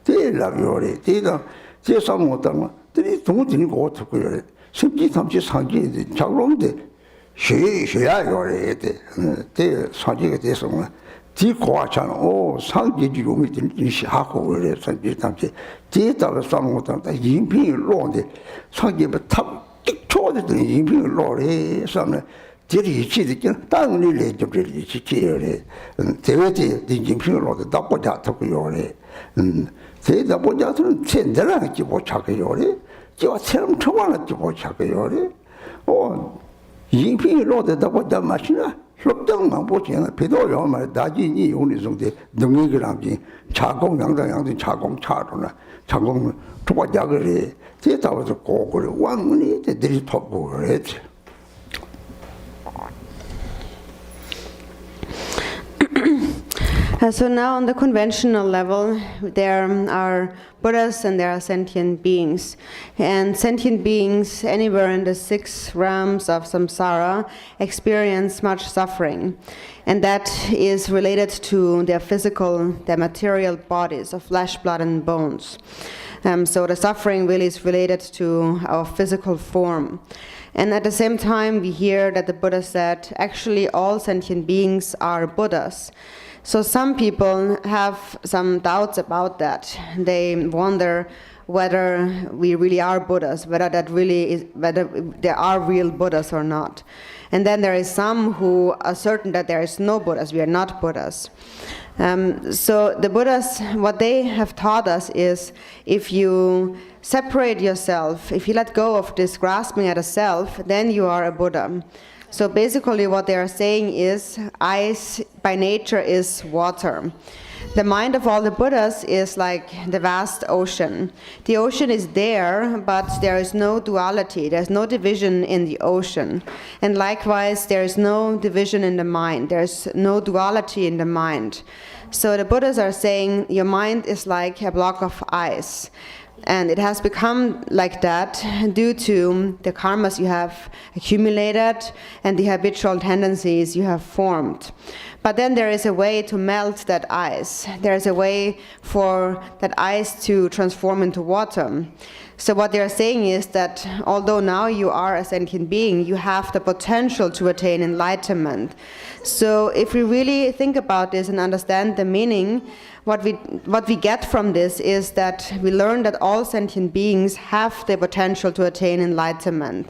대라요래 대다 제사 못하면 들이 동들이 고트고 요래 심지 삼지 상계 작롱데 쉐야요래 대 상계가 돼서는 뒤고아찬 상계지 용이 들이 하고 그래 상계 삼지 대다로 싸는 것도 인fin이 로인데 상계가 탑 초대들 인fin이 로래 싸는 들이 지지긴 땅을 내좀 들이 지지요래 대외대 인fin으로도 답보자 하고요래 대다 보자서는 젠데랑 못 찾고요래 저 처럼 처만은 못 찾고요래 인fin으로도 보자 마시나 hlop당만 보지는 배도요 말 다지니 요리 정도 능력이랑지 자공 양당양도 자공 차로나 자공 도와자 그래 대다와서 고고를 왕문이 들이 톱고 그랬지 So now on the conventional level, there are Buddhas and there are sentient beings. And sentient beings anywhere in the 6 realms of samsara experience much suffering. And that is related to their physical, their material bodies of flesh, blood and bones. So the suffering really is related to our physical form. And at the same time, we hear that the Buddha said, actually all sentient beings are Buddhas. So some people have some doubts about that. They wonder whether we really are Buddhas, whether there are real Buddhas or not. And then there is some who are certain that there is no Buddhas, we are not Buddhas. So the Buddhas, what they have taught us is, if you separate yourself, if you let go of this grasping at a self, then you are a Buddha. So basically what they are saying is, ice by nature is water. The mind of all the Buddhas is like the vast ocean. The ocean is there, but there is no duality. There's no division in the ocean. And likewise, there is no division in the mind. There's no duality in the mind. So the Buddhas are saying, your mind is like a block of ice. And it has become like that due to the karmas you have accumulated and the habitual tendencies you have formed. But then there is a way to melt that ice. There is a way for that ice to transform into water. So what they are saying is that although now you are a sentient being, you have the potential to attain enlightenment. So if we really think about this and understand the meaning, what we get from this is that we learn that all sentient beings have the potential to attain enlightenment.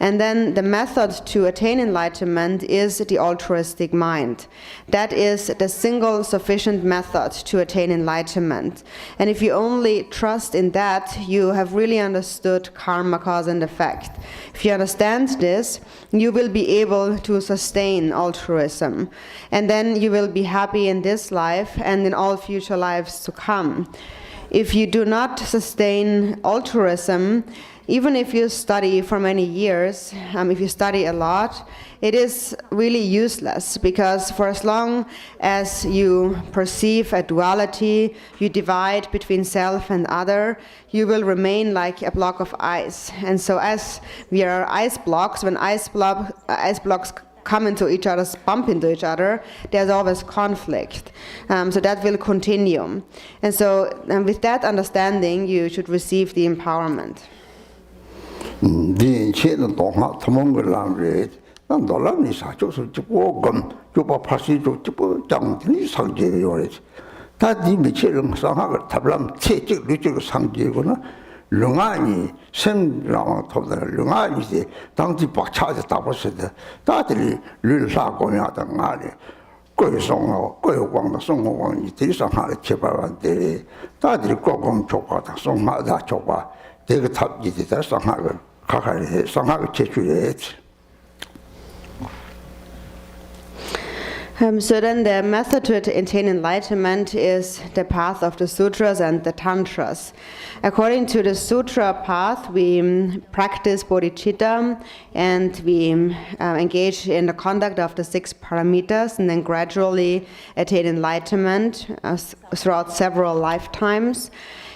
And then the method to attain enlightenment is the altruistic mind. That is the single sufficient method to attain enlightenment. And if you only trust in that, you have really understood karma, cause and effect. If you understand this, you will be able to sustain altruism. And then you will be happy in this life and in all future lives to come. If you do not sustain altruism, even if you study for many years, if you study a lot, it is really useless, because for as long as you perceive a duality, you divide between self and other, you will remain like a block of ice. And so as we are ice blocks, when ice blocks come into each other, bump into each other, there's always conflict. So that will continue. And so with that understanding, you should receive the empowerment. 네 인체는 동화 도망을 남래 난 놀라니 사조서 찍고 검 조바 파시 조 찍고 장들이 상제를 요래지 다디 미체는 상하를 답람 체적 리적 상제거나 릉안이 생랑 토들 릉안이지 당지 박차지 답었어도 다들이 르사고냐던 안에 거기서 거기광도 송공이 대상하를 제발한데 다들이 꼭꼭 족하다 송마다 족하 대그 탑지다 상하를 가가리 상하를 제출했지. So then the method to attain enlightenment is the path of the sutras and the tantras. According to the sutra path, we practice bodhicitta and we engage in the conduct of the 6 paramitas and then gradually attain enlightenment throughout several lifetimes.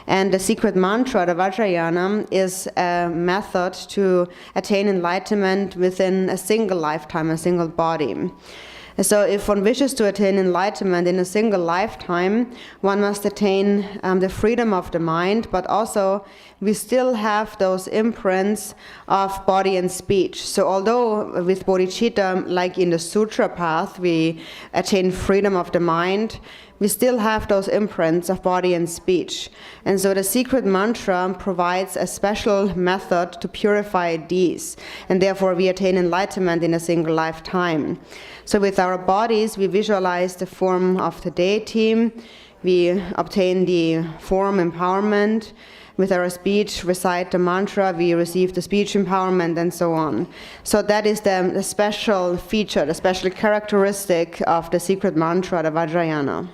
And the secret mantra, the Vajrayana, is a method to attain enlightenment within a single lifetime, a single body. So if one wishes to attain enlightenment in a single lifetime, one must attain the freedom of the mind, but also we still have those imprints of body and speech. So although with bodhicitta, like in the sutra path, we attain freedom of the mind, we still have those imprints of body and speech. And so the secret mantra provides a special method to purify these, and therefore we attain enlightenment in a single lifetime. So with our bodies, we visualize the form of the deity, we obtain the form empowerment. With our speech, recite the mantra, we receive the speech empowerment, and so on. So that is the special feature, the special characteristic of the secret mantra, the Vajrayana.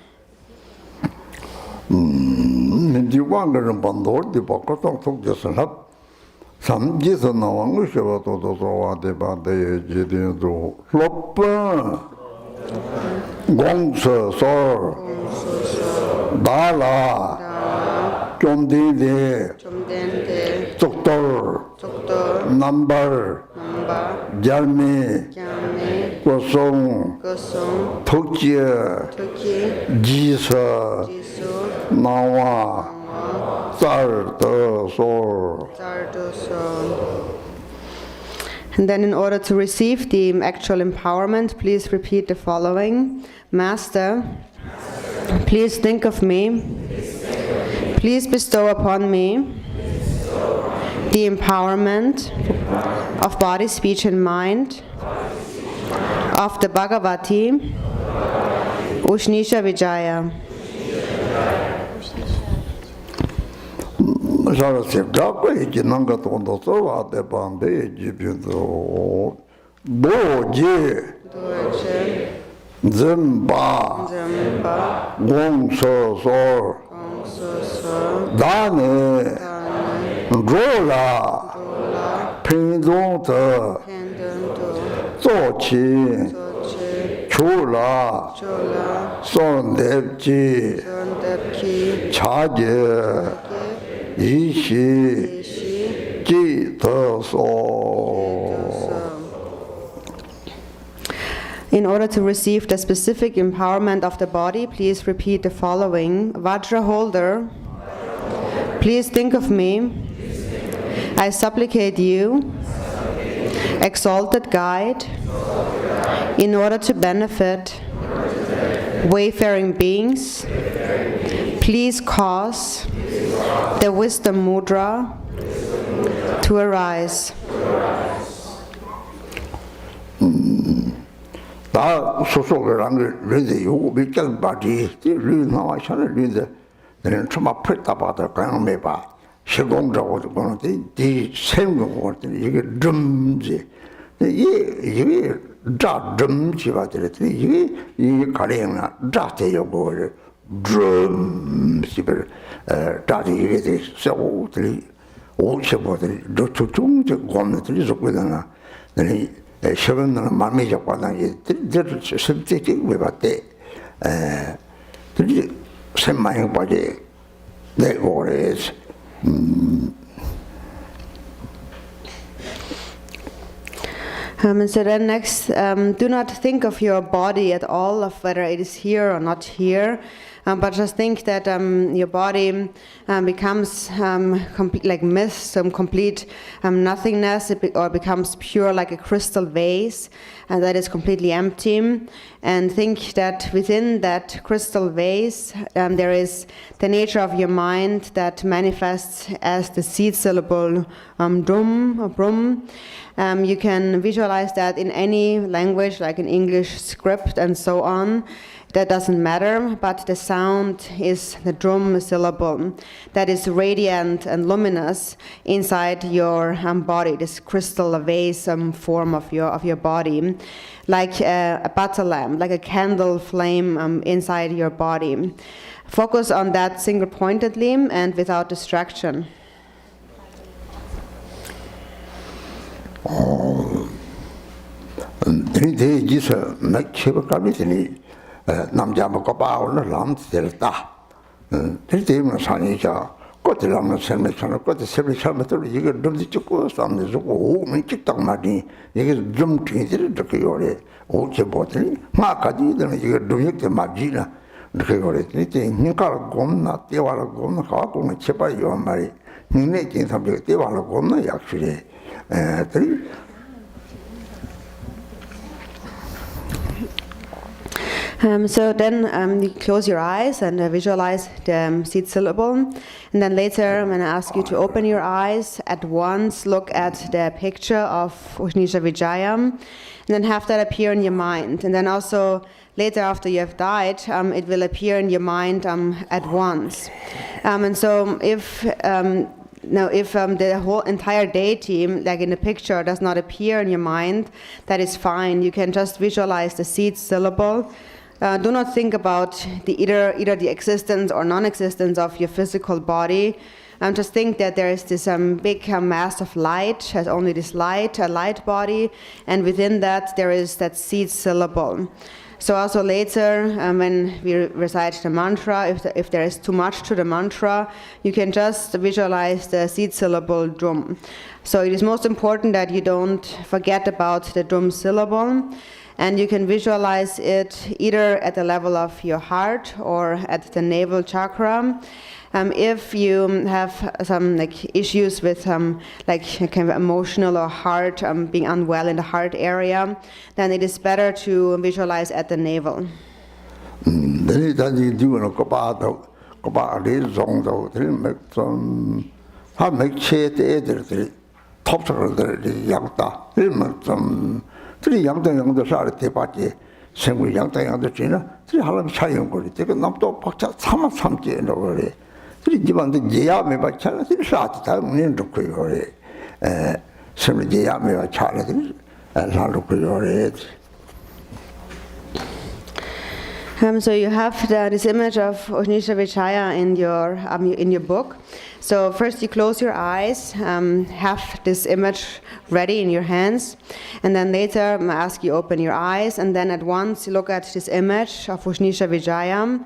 니와는 반도르디 바코통 통제선합 삼지서 나온 것이와 도도도와데 바데 제대로 로빠 공서서 달라 좀딘데 좀된데 쪽돌 넘버 잘미 고송 덕지 지서 나와 쌀더소. And then in order to receive the actual empowerment, please repeat the following. Master, please think of me. Please bestow upon me the empowerment of body, speech, and mind of the Bhagavati, Ushnisha Vijaya. 살았어요. 자꾸 있는 것도 써와대 반대 집에도 뭐지? zemba gongso dane rola pendong de zoqi chula sondepji chaje yishi ji de so. In order to receive the specific empowerment of the body, please repeat the following. Vajra holder, please think of me. I supplicate you, exalted guide, in order to benefit wayfaring beings, please cause the wisdom mudra to arise. 다 소속이란 게 르데 요거 밑장 바지 르 나와 샤를 르데 내는 처마 풀다 받을 그냥 매봐 시공적으로 그러는데 이 생각을 이게 점지 이게 자 점지 받으랬더니 이게 이 가령나 자태요 거를 점지를 자지 이게 세우들이 오셔보들이 저중적 권들이 적거든요. 내는 시간은 마음이 잡고는 이들 실제적인 왜 봤대 들이 생마행 바지 내고 그래서 So then next, do not think of your body at all, of whether it is here or not here, but just think that your body becomes like mist, some complete nothingness, or becomes pure like a crystal vase, and that is completely empty. And think that within that crystal vase, there is the nature of your mind that manifests as the seed syllable drum or brum. You can visualize that in any language, like in English script and so on. That doesn't matter, but the sound is the drum syllable that is radiant and luminous inside your body, this crystal vase form of your body, like a butter lamp, like a candle flame inside your body. Focus on that single-pointedly and without distraction. 드니 지서 맥체버 가비더니 남자 먹고 바오는 람들다 들때면 산이자 꽃들람은 생맥처럼 꽃들 세비처럼도 이게 름지 찍고 싸움도 주고 오면 찍딱 말이 이게 좀 뒤들이 이렇게 요래 오게 보더니 마까지는 이게 름역대 맞지나 이렇게 그랬더니 니가 곰나 떼와라 곰나 가고는 제발요 말이 니네 진삼이 떼와라 곰나 약실에 So then you close your eyes and visualize the seed syllable. And then later, I'm going to ask you to open your eyes. At once, look at the picture of Ushnisha Vijaya. And then have that appear in your mind. And then also, later after you have died, it will appear in your mind at once. And so if the whole entire deity, like in the picture, does not appear in your mind, that is fine. You can just visualize the seed syllable. Do not think about either the existence or non-existence of your physical body. Just think that there is this big mass of light, has only this light, a light body, and within that there is that seed syllable. So also later, when we recite the mantra, if there is too much to the mantra, you can just visualize the seed syllable drum. So it is most important that you don't forget about the drum syllable, and you can visualize it either at the level of your heart or at the navel chakra. If you have some issues with kind of emotional or heart, being unwell in the heart area, then it is better to visualize at the navel. So you have this image of Ushnisha Vichaya in your book. So first you close your eyes, have this image ready in your hands, and then later I ask you open your eyes, and then at once you look at this image of Ushnisha Vijaya,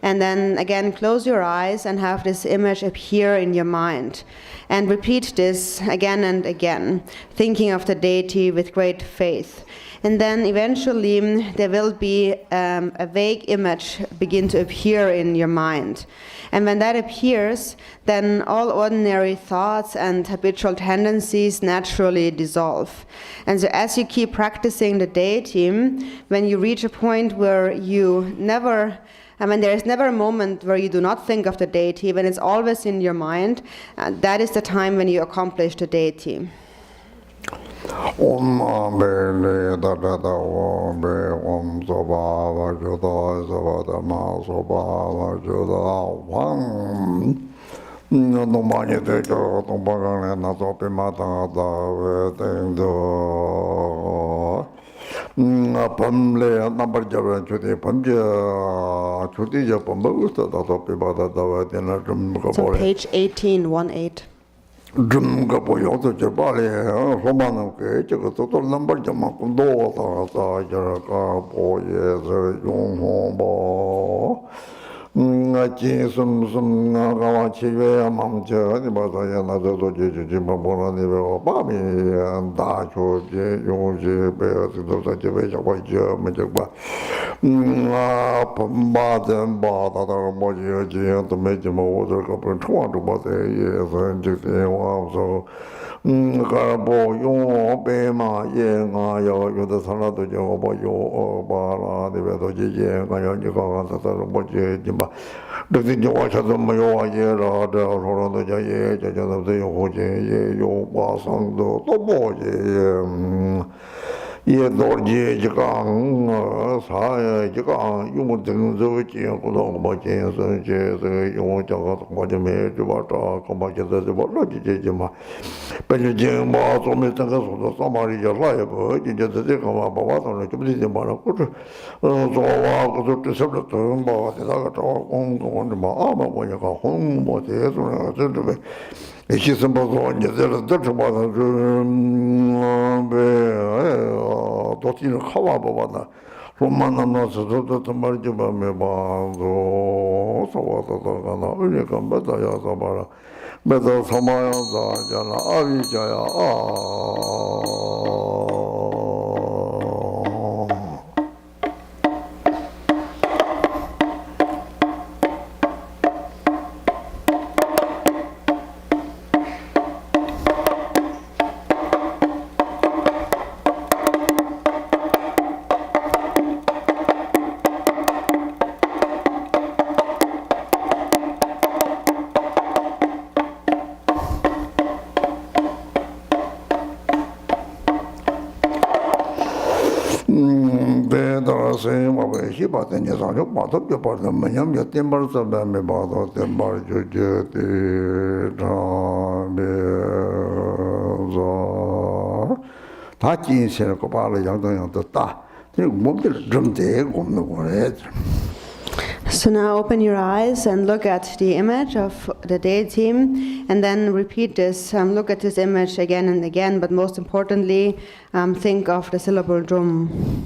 and then again close your eyes and have this image appear in your mind. And repeat this again and again, thinking of the deity with great faith. And then eventually there will be a vague image begin to appear in your mind. And when that appears, then all ordinary thoughts and habitual tendencies naturally dissolve. And so as you keep practicing the deity, when you reach a point where you never, there is never a moment where you do not think of the deity, when it's always in your mind, that is the time when you accomplish the deity. Om Bele da da da Om Be Om Soba Vajuda Soba Ma Soba Vajuda Wang No Mani De Jo Tom Bagane Na Sopi Mata Da Ve Ding Do Pamle Number Java Chudi Pamja Chudi Japam Bagusta Da Sopi Bada Da Ve Dina Jum So page 18, 18. Drum Gapo Yoto Jabali, Romano, the number Jamakundo, Jaraka, Boy, Young Hombo. I see some Nagawachi, Mamja, the Batayana, the Jimabona, Bobby, and Dacho, Yoji, Bears, the Javija, Majaba. Baden, Bada, Moji, to make him water couple 20 about a year, and just so. Carabo, yo, Bema, Yang, you the son of the Joba, yo, Bala, the Vedoji, the Boji, Jimba. The thing you watch at the Mayo, the Roland, the Jay, the Hoji, yo, Basang, the Boji. Ye Dorje, Jagang, Saya, Jagang, you would think so, Jim, about James, you want to go to Majame, Jabata, Combaja, the Botla, but you Jim was almost somebody just liable, you just think about what on the community, so I was to separate them, but I got all on the armor when you go home, what is it? She's supposed to get a Dutch about Dotino Kawabana. Romana knows the Marjaba Meba, so what only come better Yazabara. Better Samaya Jana Avijaya. He bought in his own part of the apartment, your timbers of them about the barge, Tachi in Senacopala, young to Ta. They moved the drum day on the word. So now open your eyes and look at the image of the deity, and then repeat this. Look at this image again and again, but most importantly, think of the syllable drum.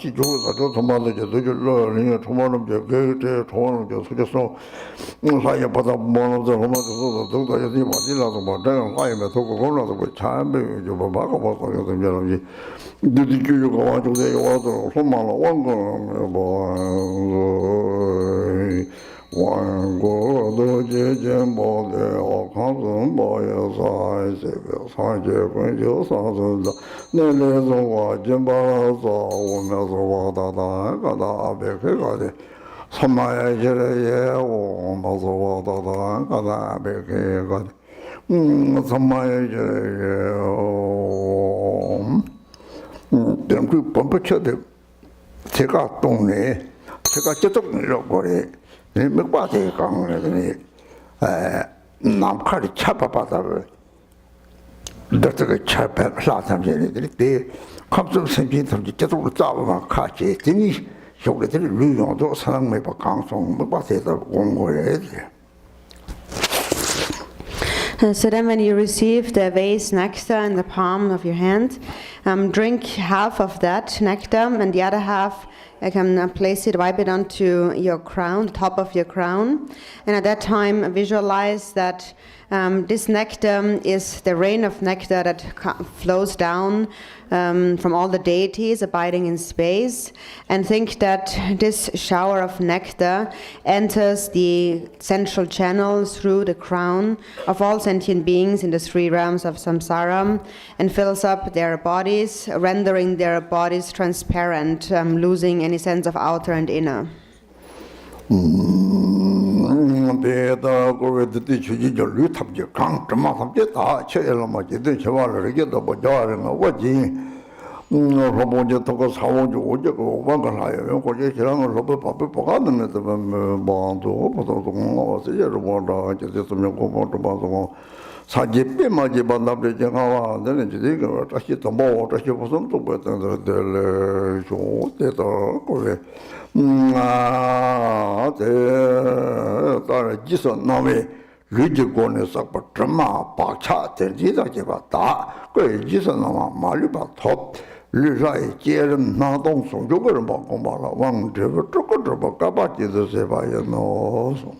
다시 죽어서 저 도마도 저들로 링에 도마는 저게 도마는 저 소저서 사이에 받아 모는 저 도마도 저도 저기 맞이라도 뭐 내가 과이면 도고 걸어도 뭐 참배 저 막아 봐서 요즘 여러분이 드디 교육가 와도 돼 와도 손만로 원거 뭐 왕고도 제제모데 어카는 뭐여서 사제군조사서 내내서 전바서 오면서 와다다 가다 베케가데 삼마야제에 오면서 와다다 가다 베케가데 삼마야제에 그 범퍼쳐도 제가 동네 제가 저쪽 잃어버려 몇 바지 강원에 남칼이 차바바다를 너희가 차바 사람들이 때 감정 생긴 던지 저쪽으로 잡아만 같이 되니 저들이 루용도 사랑매 바 강성 몇 바지에다 온 거예요. So then when you receive the vase nectar in the palm of your hand, drink half of that nectar and the other half I can place it, wipe it onto your crown, the top of your crown. And at that time visualize that this nectar is the rain of nectar that flows down from all the deities abiding in space, and think that this shower of nectar enters the central channel through the crown of all sentient beings in the three realms of samsara and fills up their bodies, rendering their bodies transparent, losing any sense of outer and inner. 배다 고베드티 주지절 류탑지 강점마 탑지 다 쳐열마 제대 저발을 이게도 뭐 저하는 거 뭐지 로보제 토고 사오죠 오저고 왕가라요 고제 지랑을 로보 밥을 먹었는데 뭐도 보통 어서 여러분도 제대로 고모도 봐서 사제빼 맞이 반납을 제가 와는 이제 이거 다시 또 뭐 다시 무슨 또 뭐든 될 좋대다 고래 따라 지서 남의 르지고는 싹바 드마 박차 되지다 제바다 그 지서 남아 말리바 톱 르라이 제름 나동 송조거를 먹고 말아 왕저거 저거 까바지도 세바야 노소.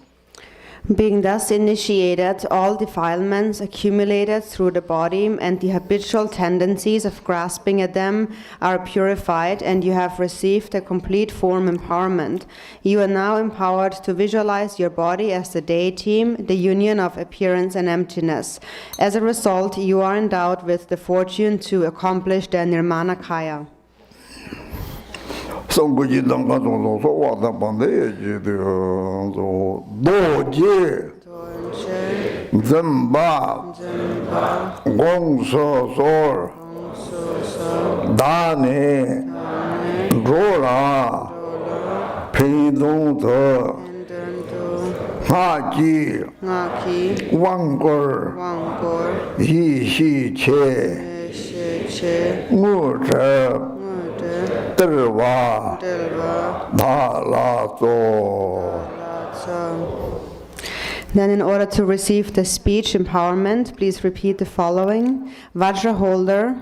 Being thus initiated, all defilements accumulated through the body and the habitual tendencies of grasping at them are purified, and you have received a complete form empowerment. You are now empowered to visualize your body as the deity, the union of appearance and emptiness. As a result, you are endowed with the fortune to accomplish the Nirmanakaya. 성구지 당가도 소와다 반대지 도제 zemba 공서솔 다네 로라 피동더 하지 왕골 이시체 무저 Then in order to receive the speech empowerment, please repeat the following. Vajra holder,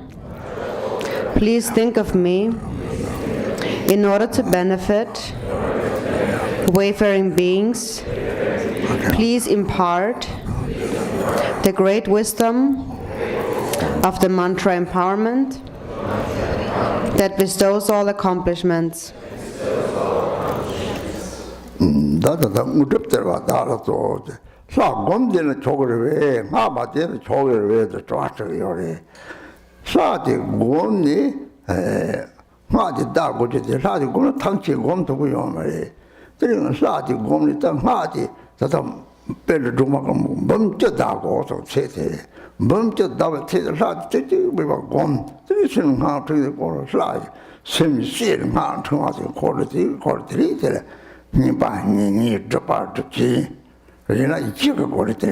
please think of me in order to benefit wayfaring beings. Please impart the great wisdom of the mantra empowerment that bestows all accomplishments. 나도 무섭더라 나라도 사건되는 조거를 왜 나마대는 조거를 왜 좋았어요. 사디 곰니 마디 다고지 사디 곰 탕치 곰 두고요 말이 그리고 사디 곰니 땅 마디 자다 벨 주마가 멈춰다고 저 세세 멈춰다고 세세 사디 곰 그리고 하 그리고 사디 심시는 하 청아서 고르들이你这把这鸡人家几个过来的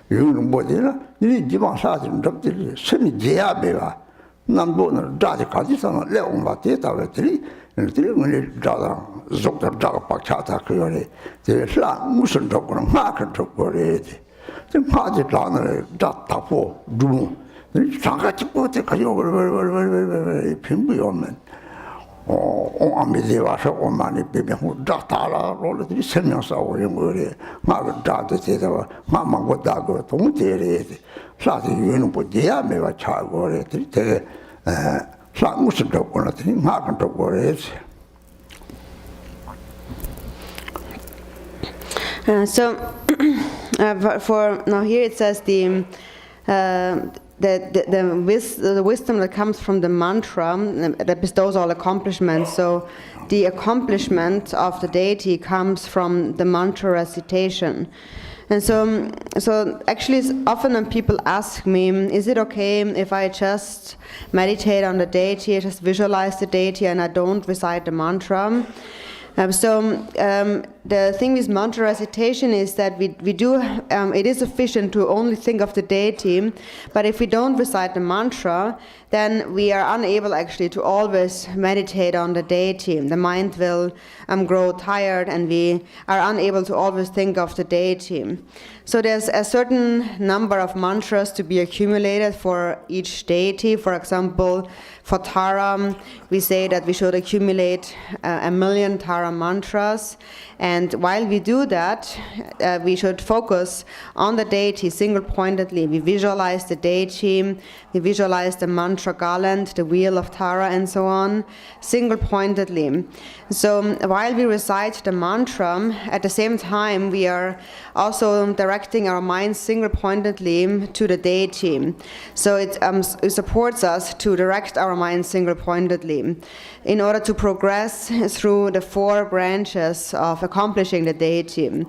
有人不的了你基本上是这的身体结啊对吧南部呢炸的高级上来我们把这到了这里我们找到做的找个把卡他可以的这是啊无声着过马克着过来的这马就找那找大破住你上个几步这可有平不要门아미리 와서 엄마니 비비고 잡다라 로르들이 설명서 오는 거래 막을 잡도 제대로 막고 다고 동대래 사실 유는 보지야 매가 차고래 되게 상무스 적고는 막은 적고래 So for now here it says the wisdom that comes from the mantra that bestows all accomplishments. So the accomplishment of the deity comes from the mantra recitation. And so actually often when people ask me, is it okay if I just meditate on the deity, I just visualize the deity and I don't recite the mantra? The thing with mantra recitation is that we do, it is sufficient to only think of the deity, but if we don't recite the mantra, then we are unable actually to always meditate on the deity. The mind will grow tired and we are unable to always think of the deity. So there's a certain number of mantras to be accumulated for each deity. For example, for Tara, we say that we should accumulate 1,000,000 Tara mantras. And while we do that, we should focus on the deity single-pointedly. We visualize the deity, we visualize the mantra garland, the wheel of Tara, and so on, single-pointedly. So while we recite the mantra, at the same time, we are also directing our minds single-pointedly to the deity. So it supports us to direct our minds single-pointedly in order to progress through the 4 branches of accomplishing the deity.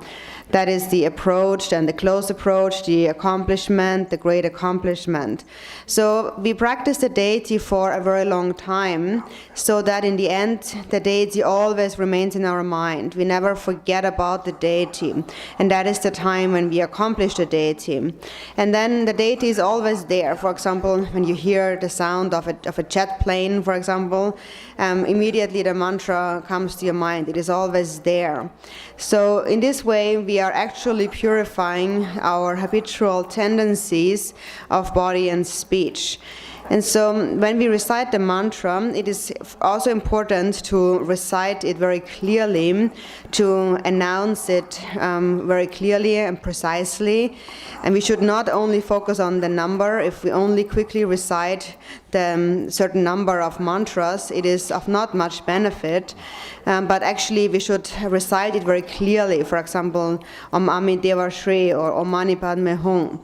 That is the approach, and the close approach, the accomplishment, the great accomplishment. So we practice the deity for a very long time, so that in the end, the deity always remains in our mind. We never forget about the deity. And that is the time when we accomplish the deity. And then the deity is always there. For example, when you hear the sound of a jet plane, for example, immediately the mantra comes to your mind. It is always there. So in this way, we are actually purifying our habitual tendencies of body and speech. And so when we recite the mantra, it is also important to recite it very clearly, to announce it very clearly and precisely. And we should not only focus on the number. If we only quickly recite the certain number of mantras, it is of not much benefit. But actually we should recite it very clearly. For example, Om Ami Deva Shri or Om Mani Padme Hum.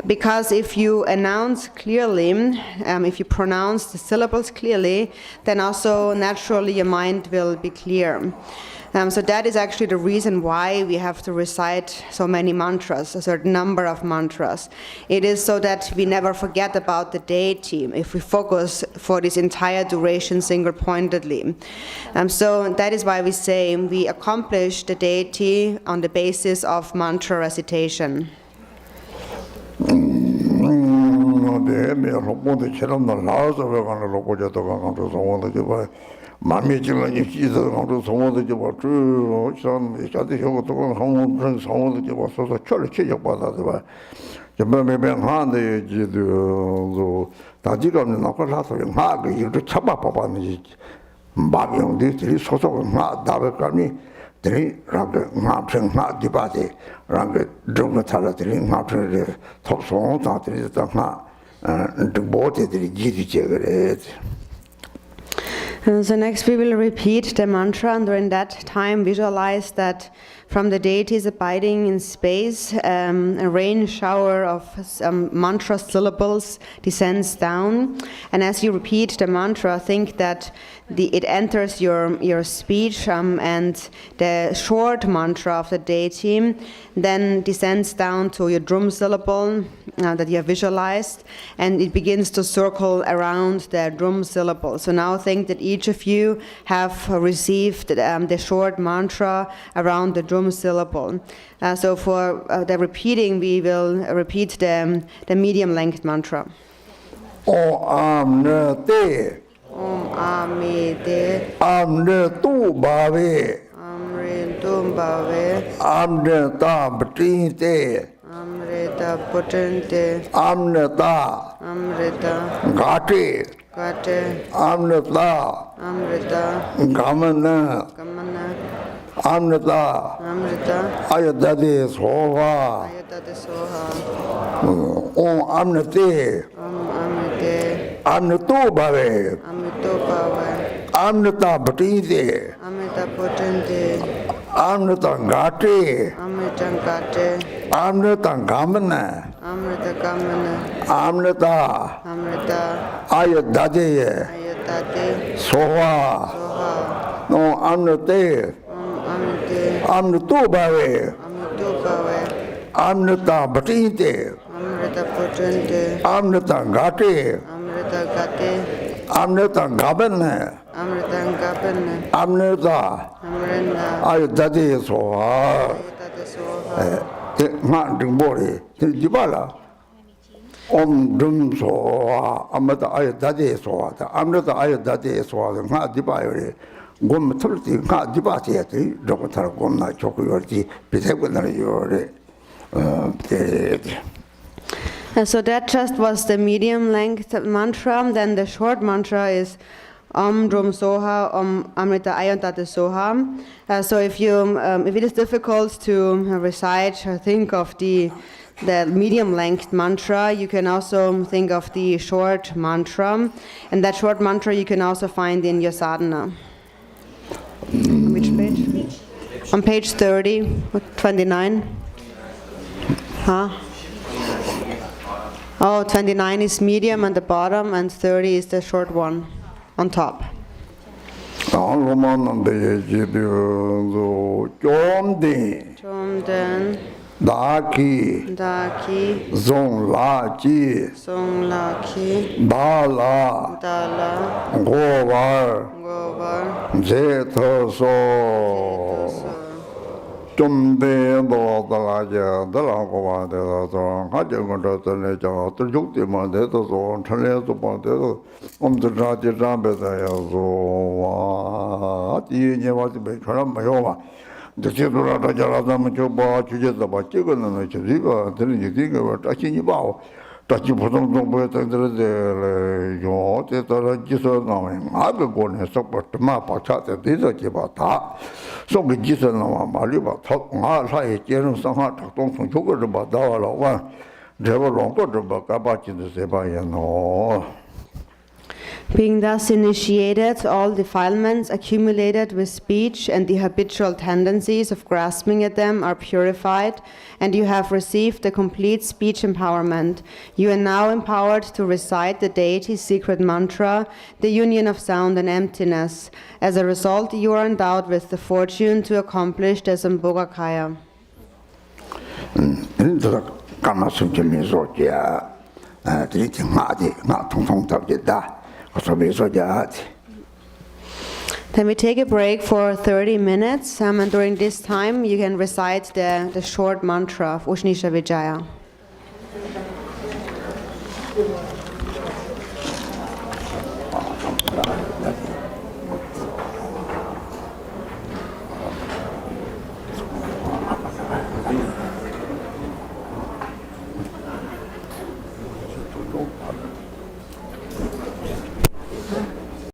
Because if you announce clearly, if you pronounce the syllables clearly, then also naturally your mind will be clear. So that is actually the reason why we have to recite so many mantras, a certain number of mantras. It is so that we never forget about the deity, if we focus for this entire duration single-pointedly. So that is why we say we accomplish the deity on the basis of mantra recitation. So next we will repeat the mantra, and during that time visualize that from the deities abiding in space, a rain shower of mantra syllables descends down. And as you repeat the mantra, think that it enters your speech, and the short mantra of the deity then descends down to your drum syllable that you have visualized, and it begins to circle around the drum syllable. So now think that each of you have received the short mantra around the drum syllable. So for the repeating, we will repeat the medium length mantra. Om Te. Om Amite. Tu Bave. Amritum Bhave. Amrita Bhatinte. Amrita Potente. Amrita Amrita Gati. Gate. Amrita Amrita Gamana. Gamana. Amrita Amrita Ayadadi Soha. Ayatade Soha. Om Amnati. Om Amite. Amnitu Bave. Amito Bhave. Amrita Bhatinte. Amrita Potente. Amrita Gati. Amrita Gate. Amrita Gamana. Amrita Gamana. Amrita Amrita Ayadadi Ayatate Soha. Soha. No Amnati. Om Amite. Amnitu Bave. Amito Bhave. Amrita Bhatinte. Amrita Potente. Amrita Gati. Amrita Gate. Amrita Gamana. Amrita Gapana. Amrita Amrenda. Ayadadi Soha. Ayatate Soha. Nga Dingbori. Jibala. Om Dum Soha. Amrita Ayadadi Soha. Amrita Ayadadi Soha. Nga Dibayori. Gom Tulti. Nga Dibati. Dokotara Gomna Chokuyorti. Pitegundari Yori. So that just was the medium length mantra. Then the short mantra is Om Drum Soha, Om Amrita Ayantate Soha. So if it is difficult to recite or think of the medium length mantra, you can also think of the short mantra. And that short mantra you can also find in your sadhana. Which page? On page 30, 29. Huh? Oh, 29 is medium on the bottom, and 30 is the short one on top. Chomden, Daki, Daki, Zonglaki, Songlaki, Bala, Dala, Govar, Govar, Zetoso, Tumbe, Dalaja, Dalagova, the Hajagonda, the Leja, the Juktima, the Zon, Telezo, the Raja Rambeza, you never to be Mayova. The Children of Rajaradam Choba, Chujaba, Chicken, and Chiziva, telling you think about touching you bow. Touching for some better than the yacht, the Jesus knowing. I will go and support the map of chat at this about. So we Jesus know Maliba talk, I like Jerem somehow talk from sugar about dollar one. They were long to the back about the Sebaya no. Being thus initiated, all defilements accumulated with speech and the habitual tendencies of grasping at them are purified, and you have received the complete speech empowerment. You are now empowered to recite the deity's secret mantra, the union of sound and emptiness. As a result, you are endowed with the fortune to accomplish the Sambhogakaya. Then we take a break for 30 minutes, and during this time you can recite the short mantra of Ushnisha Vijaya.